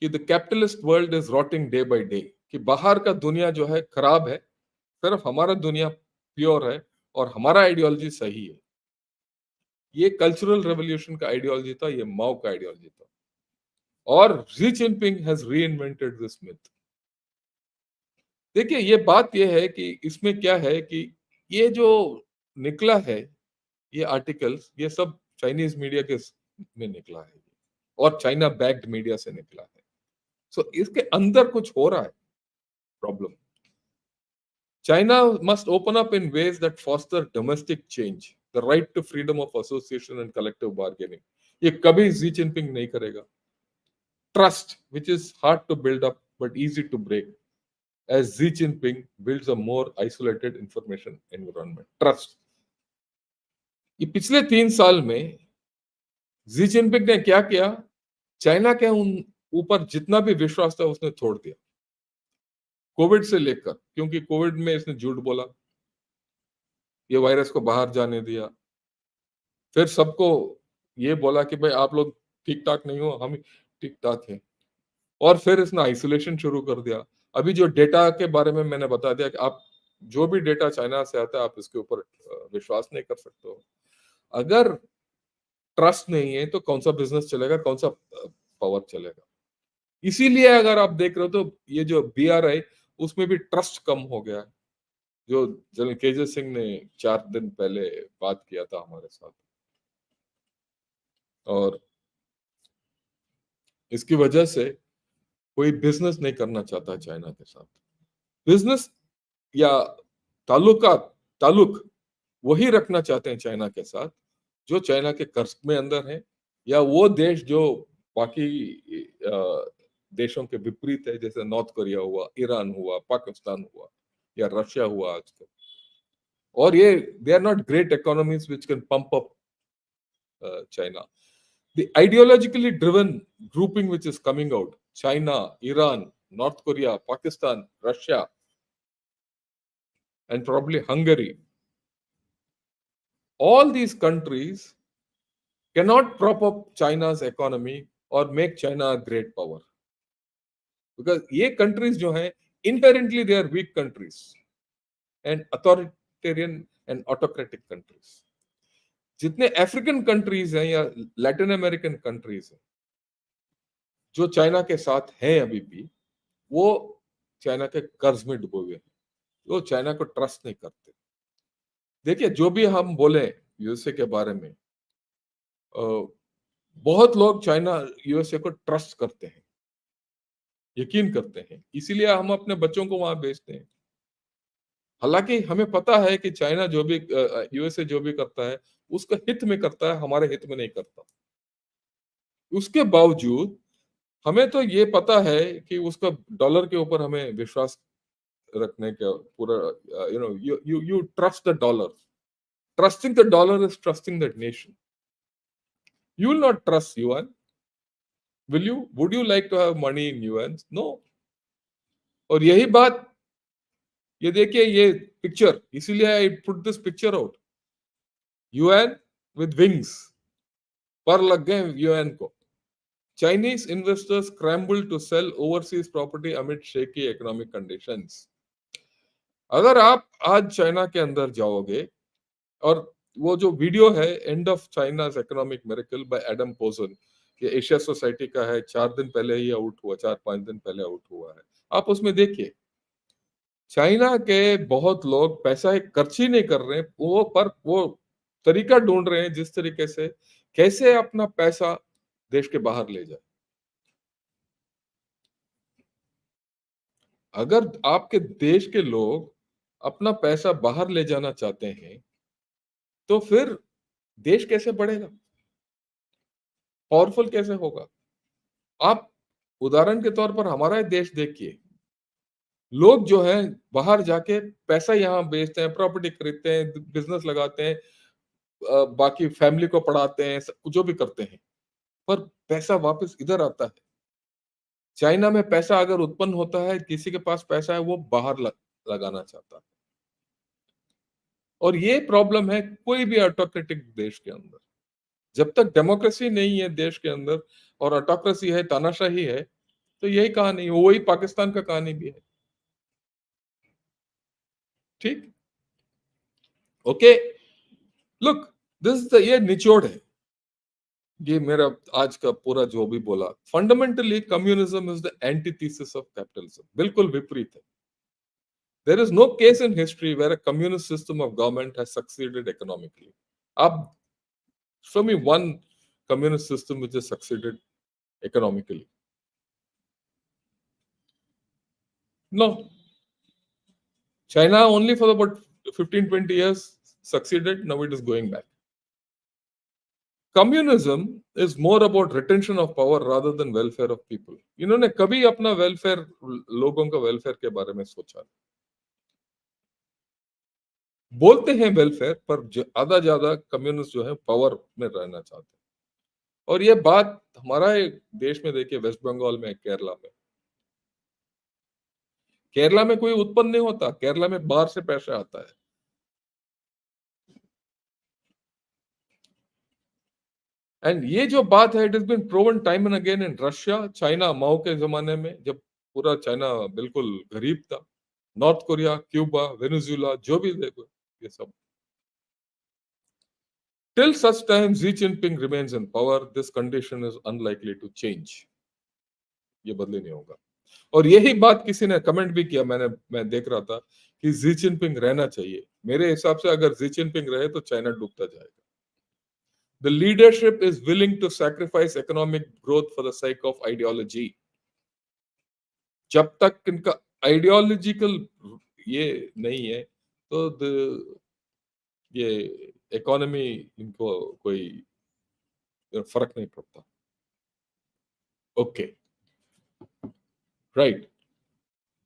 कि the capitalist world is rotting day by day, कि बाहर का दुनिया जो है खराब है, सिर्फ हमारा दुनिया प्योर है और हमारा आइडियोलॉजी सही है. ये कल्चरल रेवोल्यूशन का आइडियोलॉजी था, ये माओ का आइडियोलॉजी था, और Xi Jinping has reinvented this myth. देखिए ये बात ये है कि इसमें क्या है कि ये जो निकला है, ये आर्टिकल्स, ये सब चाइनीज मीडिया के में निकला है और चाइना बैक्ड मीडिया से निकला है. सो इसके अंदर कुछ हो रहा है problem. China must open up in ways that foster domestic change, the right to freedom of association and collective bargaining. ये कभी जी जिनपिंग नहीं करेगा. Trust, which is hard to build up but easy to break, as Xi Jinping builds a more isolated information environment. Trust. ये पिछले 3 साल में Xi Jinping ने क्या किया? चाइना के ऊपर जितना भी विश्वास था उसने छोड़ दिया, कोविड से लेकर, क्योंकि कोविड में इसने झूठ बोला, ये वायरस को बाहर जाने दिया, फिर सबको ये बोला कि भाई आप लोग ठीक ठाक नहीं हो, हम ठीक ठाक हैं, और फिर इसने आइसोलेशन शुरू कर दिया. अभी जो डेटा के बारे में मैंने बता दिया कि आप जो भी डेटा चाइना से आता है आप इसके ऊपर विश्वास नहीं कर सकते हो. अगर ट्रस्ट नहीं है तो कौन सा बिजनेस चलेगा, कौन सा पावर चलेगा? इसीलिए अगर आप देख रहे हो तो ये जो BRI उसमें भी ट्रस्ट कम हो गया है, जो जनरल केजे सिंह ने 4 दिन पहले बात किया था हमारे साथ. और इसकी वजह से कोई बिजनेस नहीं करना चाहता चाइना के साथ. बिजनेस या ताल्लुक वही रखना चाहते हैं चाइना के साथ जो चाइना के कर्ज में अंदर है, या वो देश जो बाकी देशों के विपरीत है, जैसे नॉर्थ कोरिया हुआ, ईरान हुआ, पाकिस्तान हुआ या रशिया हुआ आजकल. और ये they are not great economies which can pump up China. The ideologically driven grouping which is coming out, China, Iran, North Korea, Pakistan, Russia, and probably Hungary, all these countries cannot prop up China's economy or make China a great power. Because ये countries जो हैं, inherently they are weak countries and authoritarian and autocratic countries. जितने African countries हैं या Latin American countries हैं जो China के साथ हैं अभी भी, वो चाइना के कर्ज में डूबे हुए हैं, वो चाइना को ट्रस्ट नहीं करते. देखिए जो भी हम बोले यूएसए के बारे में, बहुत लोग चाइना यूएसए को ट्रस्ट करते हैं, यकीन करते हैं, इसीलिए हम अपने बच्चों को वहां भेजते हैं. हालांकि हमें पता है कि चाइना जो भी यूएसए जो भी करता है उसका हित में करता है, हमारे हित में नहीं करता. उसके बावजूद हमें तो ये पता है कि उसका डॉलर के ऊपर हमें विश्वास रखने का पूरा, you trust the dollar. Trusting the dollar is trusting that nation. You will not trust yuan, will you? Would you like to have money in yuan? No. और यही बात, ये देखिए ये पिक्चर, इसीलिए I put this picture out. UN with wings, पर लग गए यूएन को. Chinese investors scramble to sell overseas property amid shaky economic conditions. अगर आप आज चाइना के अंदर जाओगे और वो जो वीडियो है end of China's economic miracle bye Adam poison, ये एशिया सोसाइटी का है, 4 दिन पहले ही आउट हुआ, 4-5 दिन पहले आउट हुआ है। आप उसमें देखिए, चाइना के बहुत लोग पैसा खर्च ही नहीं कर रहे हैं, वो तरीका ढूंढ रहे हैं जिस तरीके से कैसे अपना पैसा देश के बाहर ले जाए। अगर आपके देश के लोग अपना पैसा बाहर ले जाना चाहते हैं, तो फिर देश कैसे बढ़ेगा, पावरफुल कैसे होगा? आप उदाहरण के तौर पर हमारा ही देश देखिए, लोग जो है बाहर जाके पैसा यहाँ बेचते हैं, प्रॉपर्टी खरीदते हैं, बिजनेस लगाते हैं, बाकी फैमिली को पढ़ाते हैं, जो भी करते हैं, पर पैसा वापस इधर आता है। चाइना में पैसा अगर उत्पन्न होता है, किसी के पास पैसा है, वो बाहर लगाना चाहता है। और ये प्रॉब्लम है कोई भी ऑटोक्रेटिक देश के अंदर। जब तक डेमोक्रेसी नहीं है देश के अंदर और ऑटोक्रेसी है, तानाशाही है, तो यही कहानी, वही पाकिस्तान का कहानी भी है। ठीक, ओके, लुक, ये निचोड़ है, ये मेरा आज का पूरा जो भी बोला। Fundamentally communism is the antithesis of capitalism, बिल्कुल विपरीत है। There is no case in history where a communist system of government has succeeded economically. आप show me one communist system which has succeeded economically. No. China only for about 15-20 years succeeded, now it is going back. Communism is more about retention of power rather than welfare of people. इन्होंने कभी अपना welfare, लोगों का welfare के बारे में सोचा? बोलते हैं वेलफेयर, पर आधा ज्यादा कम्युनिस्ट जो है पावर में रहना चाहते हैं। और ये बात हमारा देश में देखिए, वेस्ट बंगाल में, केरला में। केरला में कोई उत्पन्न नहीं होता, केरला में बाहर से पैसा आता है। एंड ये जो बात है, it is been proven time and again in Russia, China, Mao के जमाने में जब पूरा चाइना बिल्कुल गरीब था, नॉर्थ कोरिया, क्यूबा, वेनेजुएला, जो भी देखो, ये सब। Till such time Xi Jinping remains in power, this condition is unlikely to change. ये बदले नहीं होगा। और यही बात किसी ने कमेंट भी किया, मैं देख रहा था कि जी जिनपिंग रहना चाहिए। मेरे हिसाब से अगर जी जिनपिंग रहे तो चाइना डूबता जाएगा। The leadership is willing to sacrifice economic growth for the sake of ideology. जब तक इनका आइडियोलॉजिकल ये नहीं है, तो ये इकोनॉमी इनको कोई फर्क नहीं पड़ता। Okay, right.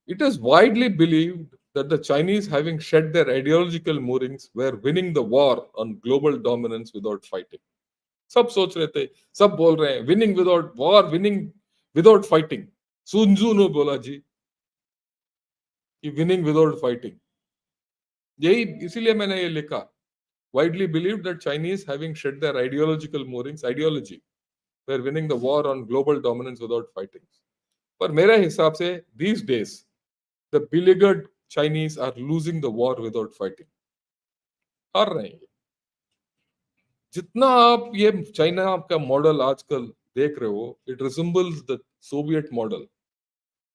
It is widely believed that the Chinese, having shed their ideological moorings, were winning the war on global dominance without fighting. सब सोच रहे थे, सब बोल रहे हैं winning without war, winning without fighting. सुनजू ने बोला जी कि विनिंग विदाउट फाइटिंग। यही इसीलिए मैंने ये लिखा, widely believe that Chinese having shed their ideological moorings, ideology, were winning the war on global dominance without fighting. पर मेरे हिसाब से these days the beleaguered Chinese are losing the war without fighting. हार रहे हैं। जितना आप ये चाइना का मॉडल आजकल देख रहे हो, it resembles the Soviet model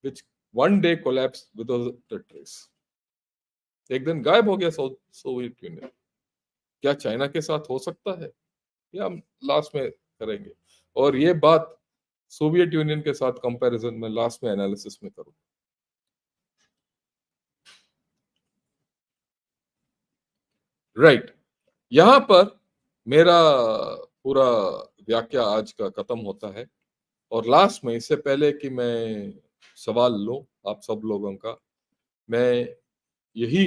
which one day collapse without a trace. एक दिन गायब हो गया सोवियत यूनियन। क्या चाइना के साथ हो सकता है? ये हम लास्ट में करेंगे, और ये बात सोवियत यूनियन के साथ कंपैरिजन में लास्ट में एनालिसिस में करूंगा। राइट, यहां पर मेरा पूरा व्याख्या आज का खत्म होता है। और लास्ट में, इससे पहले कि मैं सवाल लूं आप सब लोगों का, मैं यही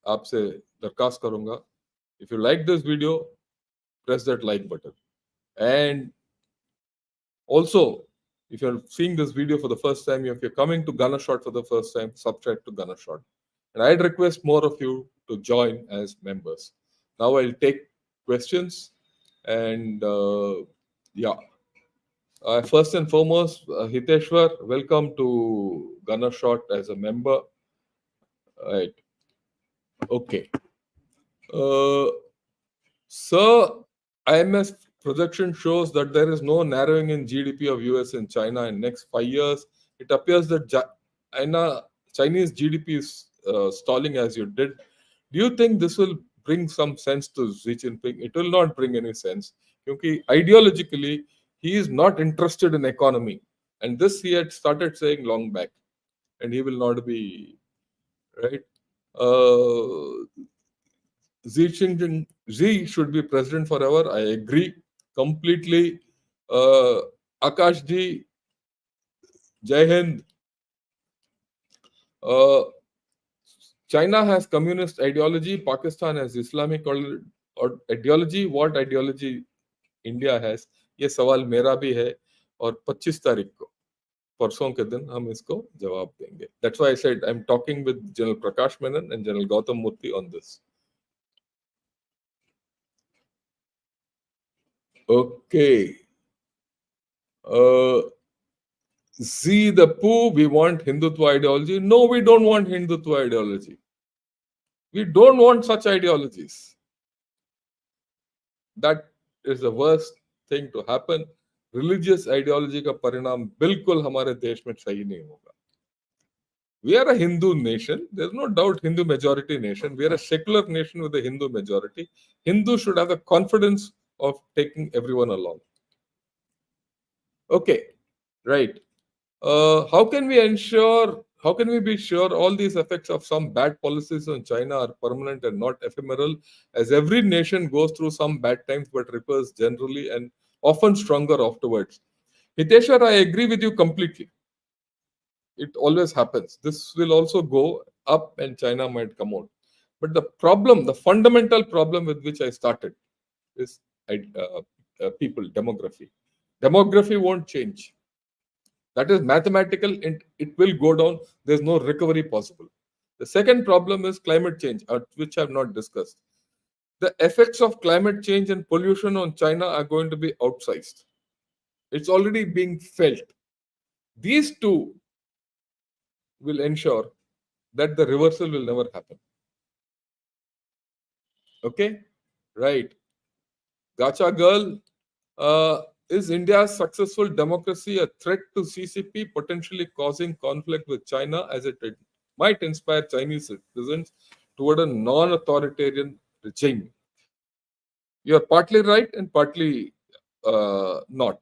आपसे दरखास्त करूंगा, if you like this video, press that like button. And also, if you're seeing this video for the first time, if you're coming to Gunner Shot for the first time, subscribe to Gunner Shot. And I'd request more of you to join as members. Now I'll take questions. And yeah, first and foremost, Hiteshwar, welcome to Gunner Shot as a member. Right. Okay. So, IMF projection shows that there is no narrowing in GDP of US and China in next 5 years. It appears that China, Chinese GDP is stalling as you did. Do you think this will bring some sense to Xi Jinping? It will not bring any sense. Because ideologically, he is not interested in economy. And this he had started saying long back. And he will not be, right? Uh, Xi should be president forever. I agree completely. Uh, Akash ji, Jai Hind. Uh, China has communist ideology. Pakistan has Islamic ideology. What ideology India has? ये सवाल मेरा भी है और 25 तारीख को परसों के दिन हम इसको जवाब देंगे. That's why I said I'm talking with General Prakash Menon and General Gautam Murthy on this. Okay. Uh, See the poo, we want Hindutva ideology. No, we don't want Hindutva ideology. We don't want such ideologies. That is the worst thing to happen. Religious ideology का परिणाम बिल्कुल हमारे देश में सही नहीं होगा. We are a Hindu nation. There's no doubt Hindu majority nation. We are a secular nation with a Hindu majority. Hindus should have the confidence of taking everyone along. Okay, right. How can we ensure, how can we be sure all these effects of some bad policies on China are permanent and not ephemeral, as every nation goes through some bad times but recovers generally and often stronger afterwards? Hiteshwar, I agree with you completely. It always happens. This will also go up and China might come out. But the problem, the fundamental problem with which I started is people, demography. Demography won't change. That is mathematical, and it will go down. There's no recovery possible. The second problem is climate change, which I have not discussed. The effects of climate change and pollution on China are going to be outsized. It's already being felt. These two will ensure that the reversal will never happen. Okay? Right. Gacha girl, is India's successful democracy a threat to CCP, potentially causing conflict with China as it might inspire Chinese citizens toward a non authoritarian regime? You're partly right and partly not.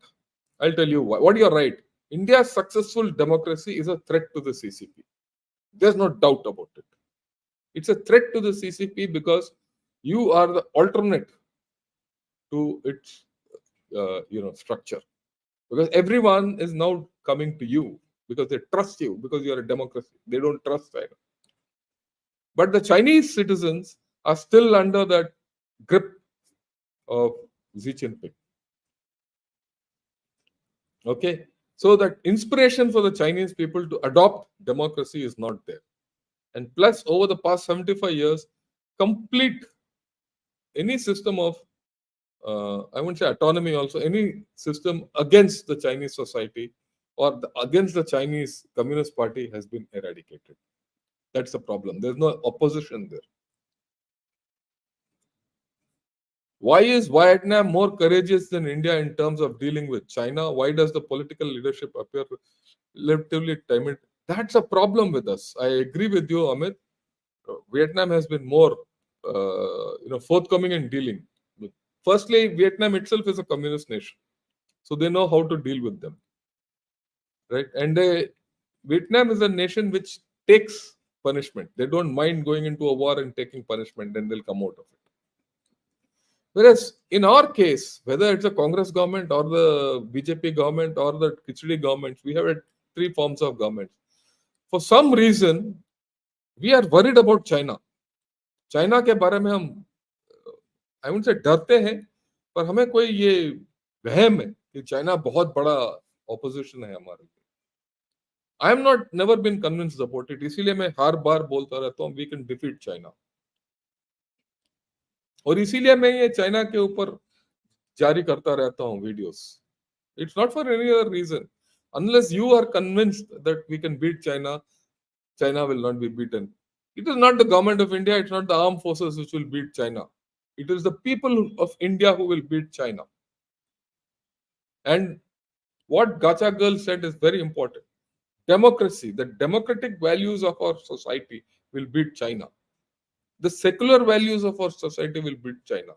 I'll tell you why. What you're right. India's successful democracy is a threat to the CCP. There's no doubt about it. It's a threat to the CCP because you are the alternate to its structure, because everyone is now coming to you because they trust you, because you are a democracy. They don't trust China. But the Chinese citizens are still under that grip of Xi Jinping. Okay, so that inspiration for the Chinese people to adopt democracy is not there. And plus, over the past 75 years, complete any system of I wouldn't say autonomy, also any system against the Chinese society or against the Chinese Communist Party has been eradicated. That's the problem. There's no opposition there. Why is Vietnam more courageous than India in terms of dealing with China? Why does the political leadership appear relatively timid? That's a problem with us. I agree with you, Amit. Vietnam has been more, forthcoming in dealing. Firstly, Vietnam itself is a communist nation, so they know how to deal with them, right? And Vietnam is a nation which takes punishment. They don't mind going into a war and taking punishment, and they'll come out of it. Whereas in our case, whether it's a Congress government or the BJP government or the Khichdi government, we have had three forms of government. For some reason, we are worried about China. China के बारे में हम I would say डरते हैं, पर हमें कोई ये वहम है कि चाइना बहुत बड़ा ऑपोजिशन है हमारे लिए. I am not never been convinced about it, इसीलिए मैं हर बार बोलता रहता हूँ वी कैन डिफीट चाइना. और इसीलिए मैं ये चाइना के ऊपर जारी करता रहता हूँ videos. It's not for any other reason. Unless you are convinced that we can beat China, China will not be beaten. It is not the government of India, it's not the armed forces which will beat China. It is the people of India who will beat China. And what Gacha Girl said is very important. Democracy, the democratic values of our society will beat China. The secular values of our society will beat China.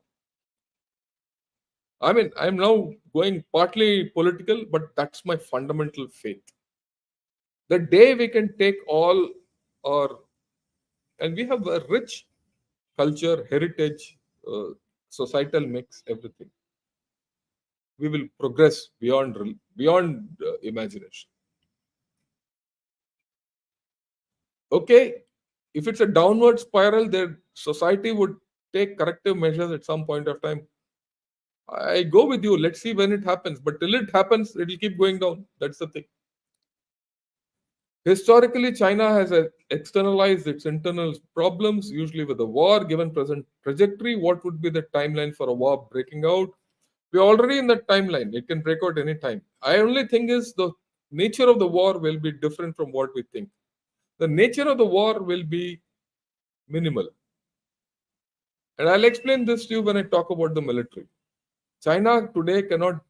I mean, I'm now going partly political, but that's my fundamental faith. The day we can take all our, and we have a rich culture, heritage, societal mix, everything. We will progress beyond imagination. Okay, if it's a downward spiral, then society would take corrective measures at some point of time. I go with you. Let's see when it happens. But till it happens, it will keep going down. That's the thing. Historically, China has externalized its internal problems, usually with a war. Given present trajectory, what would be the timeline for a war breaking out? We're already in that timeline. It can break out any time. I only think is the nature of the war will be different from what we think. The nature of the war will be minimal. And I'll explain this to you when I talk about the military. China today cannot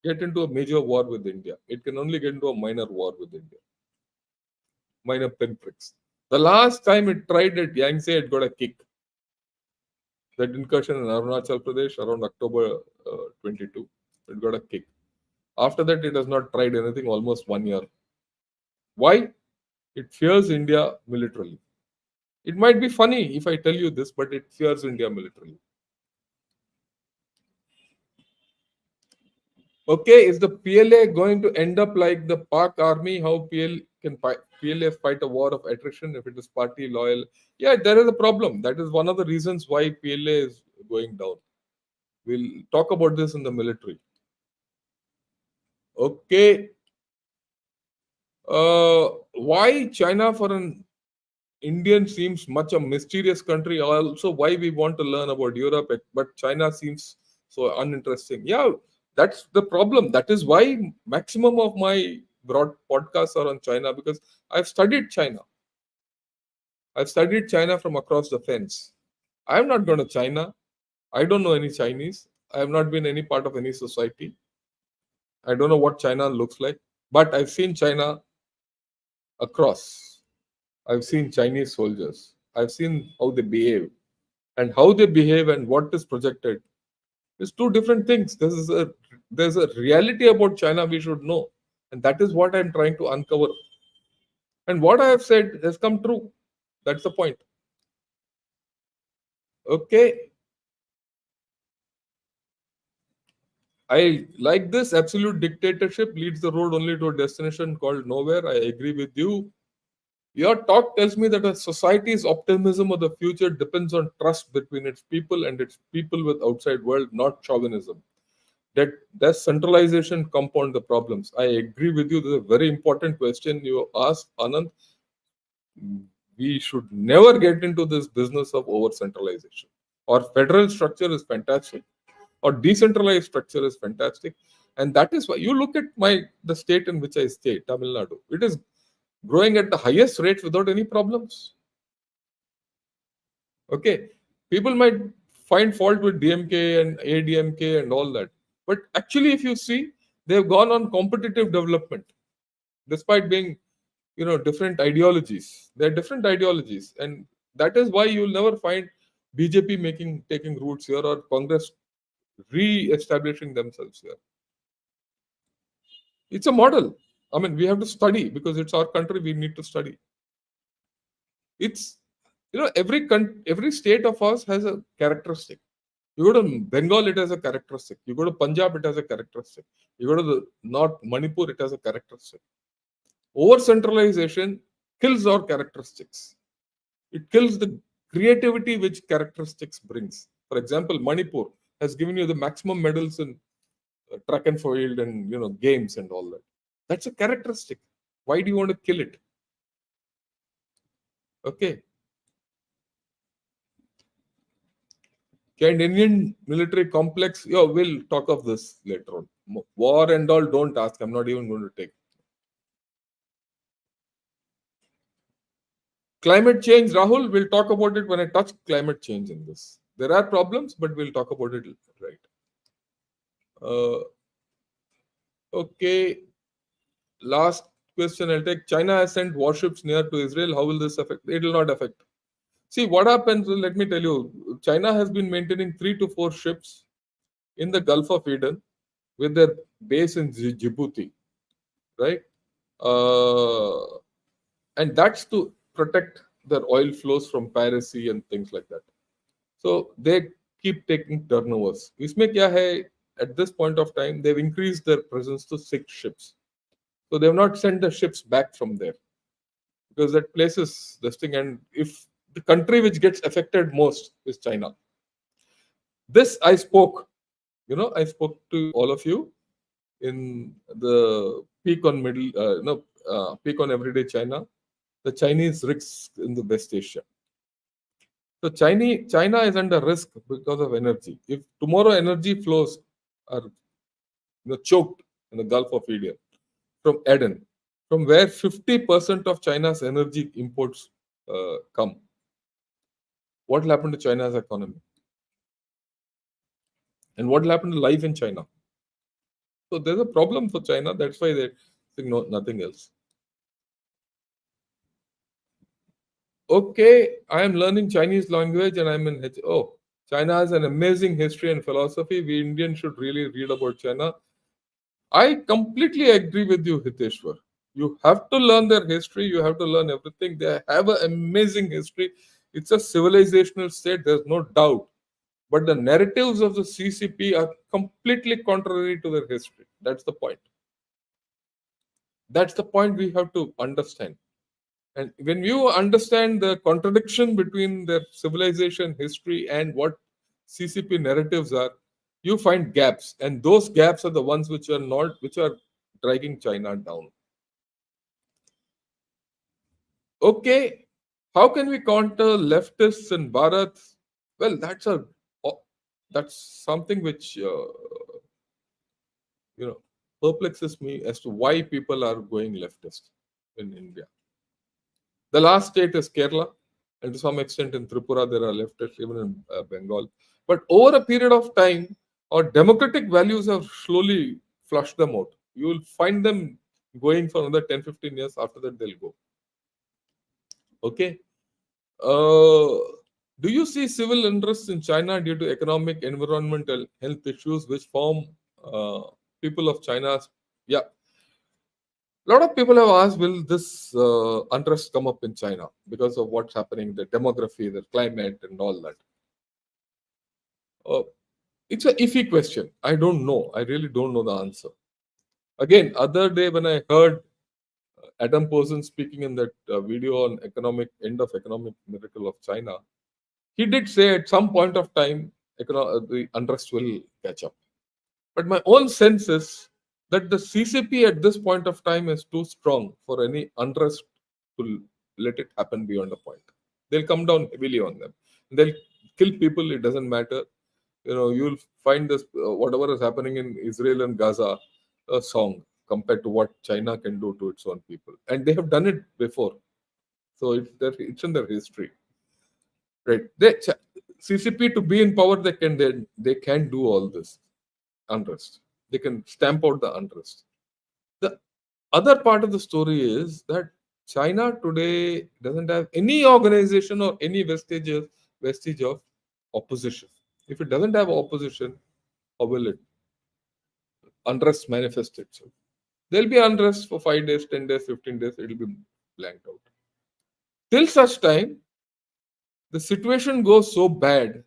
get into a major war with India. It can only get into a minor war with India, minor pinpricks. The last time it tried at Yangtze, it got a kick. That incursion in Arunachal Pradesh around October 22, it got a kick. After that, it has not tried anything almost 1 year. Why? It fears India militarily. It might be funny if I tell you this, but it fears India militarily. Okay, is the PLA going to end up like the Pak army? How PLA fight a war of attrition if it is party loyal? Yeah, there is a problem. That is one of the reasons why PLA is going down. We'll talk about this in the military. Okay, why China for an Indian seems much a mysterious country. Also, why we want to learn about Europe, but China seems so uninteresting. Yeah, that's the problem. That is why maximum of my broad podcasts are on China because I've studied China. I've studied China from across the fence. I'm not going to China. I don't know any Chinese. I have not been any part of any society. I don't know what China looks like, but I've seen China across. I've seen Chinese soldiers. I've seen how they behave and how they behave and what is projected. It's two different things. There's a reality about China we should know, and that is what I'm trying to uncover. And what I have said has come true. That's the point. Okay, I like this. Absolute dictatorship leads the road only to a destination called nowhere. I agree with you. Your talk tells me that a society's optimism of the future depends on trust between its people and its people with outside world, not chauvinism. That does centralization compound the problems? I agree with you. This is a very important question you asked, Anand. We should never get into this business of over centralization. Our federal structure is fantastic. Our decentralized structure is fantastic. And that is why you look at the state in which I stay, Tamil Nadu. It is growing at the highest rate without any problems. Okay. People might find fault with DMK and ADMK and all that. But actually, if you see, they've gone on competitive development despite being, different ideologies. They're different ideologies. And that is why you'll never find BJP taking roots here or Congress re-establishing themselves here. It's a model. I mean, we have to study because it's our country. We need to study. It's every state of ours has a characteristic. You go to Bengal, it has a characteristic. You go to Punjab, it has a characteristic. You go to the North Manipur, it has a characteristic. Over centralization kills our characteristics. It kills the creativity which characteristics brings. For example, Manipur has given you the maximum medals in track and field and games and all that. That's a characteristic. Why do you want to kill it? Okay. Can Indian military complex? Yeah, we'll talk of this later on. War and all, don't ask. I'm not even going to take. Climate change, Rahul, we'll talk about it when I touch climate change in this. There are problems, but we'll talk about it right. Uh, okay, last question I'll take. China has sent warships near to Israel. How will this affect? It will not affect. See what happens. Let me tell you. China has been maintaining 3 to 4 ships in the Gulf of Eden with their base in Djibouti, right? Uh, and that's to protect their oil flows from piracy and things like that. So they keep taking turnovers. इसमें क्या है? At this point of time, they've increased their presence to 6 ships. So they've not sent the ships back from there because that place is this thing. And if the country which gets affected most is China. This I spoke, I spoke to all of you in the peak on peak on everyday China, the Chinese risks in the West Asia. So China is under risk because of energy. If tomorrow energy flows are choked in the Gulf of Eden, from where 50% of China's energy imports come, what will happen to China's economy? And what will happen to life in China? So there's a problem for China. That's why they're saying no, nothing else. Okay, I am learning Chinese language and I'm in Oh, China has an amazing history and philosophy. We Indians should really read about China. I completely agree with you, Hiteshwar. You have to learn their history. You have to learn everything. They have an amazing history. It's a civilizational state. There's no doubt. But the narratives of the CCP are completely contrary to their history. That's the point. That's the point we have to understand. And when you understand the contradiction between their civilization history and what CCP narratives are, you find gaps, and those gaps are the ones which are dragging China down. Okay, how can we counter leftists in Bharat? Well, that's something which perplexes me as to why people are going leftist in India. The last state is Kerala, and to some extent in Tripura there are leftists, even in Bengal. But over a period of time, our democratic values have slowly flushed them out. You will find them going for another 10, 15 years. After that, they'll go. Okay. Uh, do you see civil unrest in China due to economic, environmental, health issues which form uh, people of China's? Yeah. A lot of people have asked, will this unrest come up in China because of what's happening, the demography, the climate, and all that? Uh, it's an iffy question. I don't know. I really don't know the answer. Again, other day when I heard Adam Posen speaking in that video on end of economic miracle of China, he did say at some point of time the unrest will catch up. But my own sense is that the CCP at this point of time is too strong for any unrest to let it happen beyond a point. They'll come down heavily on them. They'll kill people. It doesn't matter. You'll find this whatever is happening in Israel and Gaza a song compared to what China can do to its own people, and they have done it before. So it's in their history, right? CCP to be in power, they can do all this unrest. They can stamp out the unrest. The other part of the story is that China today doesn't have any organization or any vestige of opposition. If it doesn't have opposition, how will it unrest manifest itself? There'll be unrest for 5 days, 10 days, 15 days, it'll be blanked out. Till such time, the situation goes so bad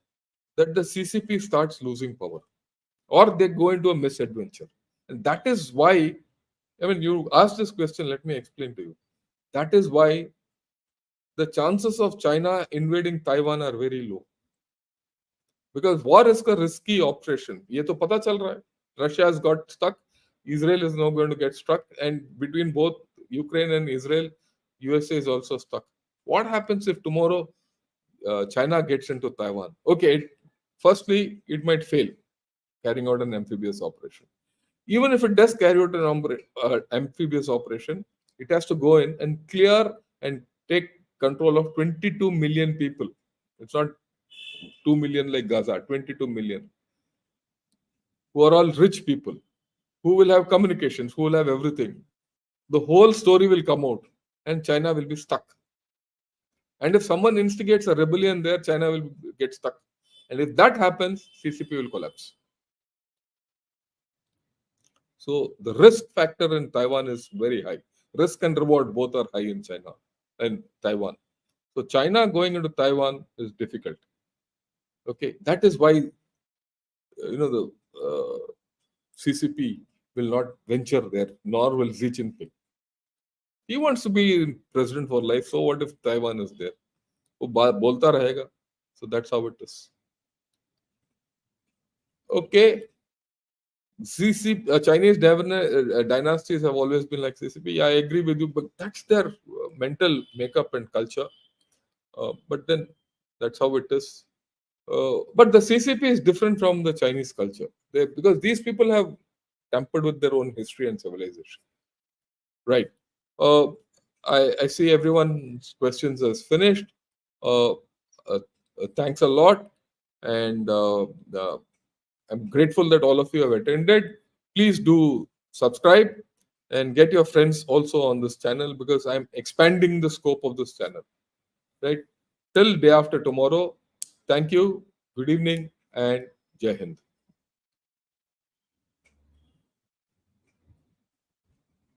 that the CCP starts losing power or they go into a misadventure. And that is why, you asked this question, let me explain to you. That is why the chances of China invading Taiwan are very low. Because war is a risky operation. ये तो पता चल रहा है. Russia has got stuck. Israel is now going to get stuck. And between both Ukraine and Israel, USA is also stuck. What happens if tomorrow China gets into Taiwan? Okay, firstly, it might fail carrying out an amphibious operation. Even if it does carry out an amphibious operation, it has to go in and clear and take control of 22 million people. It's not 2 million like Gaza, 22 million, who are all rich people, who will have communications, who will have everything. The whole story will come out and China will be stuck. And if someone instigates a rebellion there, China will get stuck. And if that happens, CCP will collapse. So the risk factor in Taiwan is very high. Risk and reward both are high in China and Taiwan. So China going into Taiwan is difficult. Okay, that is why the CCP will not venture there, nor will Xi Jinping. He wants to be president for life. So what if Taiwan is there? वो बोलता रहेगा. So that's how it is. Okay. Chinese dynasties have always been like CCP. I agree with you, but that's their mental makeup and culture. But then that's how it is. But the CCP is different from the Chinese culture because these people have tampered with their own history and civilization. Right. Uh, I see everyone's questions is finished. Uh, Thanks a lot. And I'm grateful that all of you have attended. Please do subscribe and get your friends also on this channel because I'm expanding the scope of this channel. Right. Till day after tomorrow. Thank you. Good evening and Jai Hind.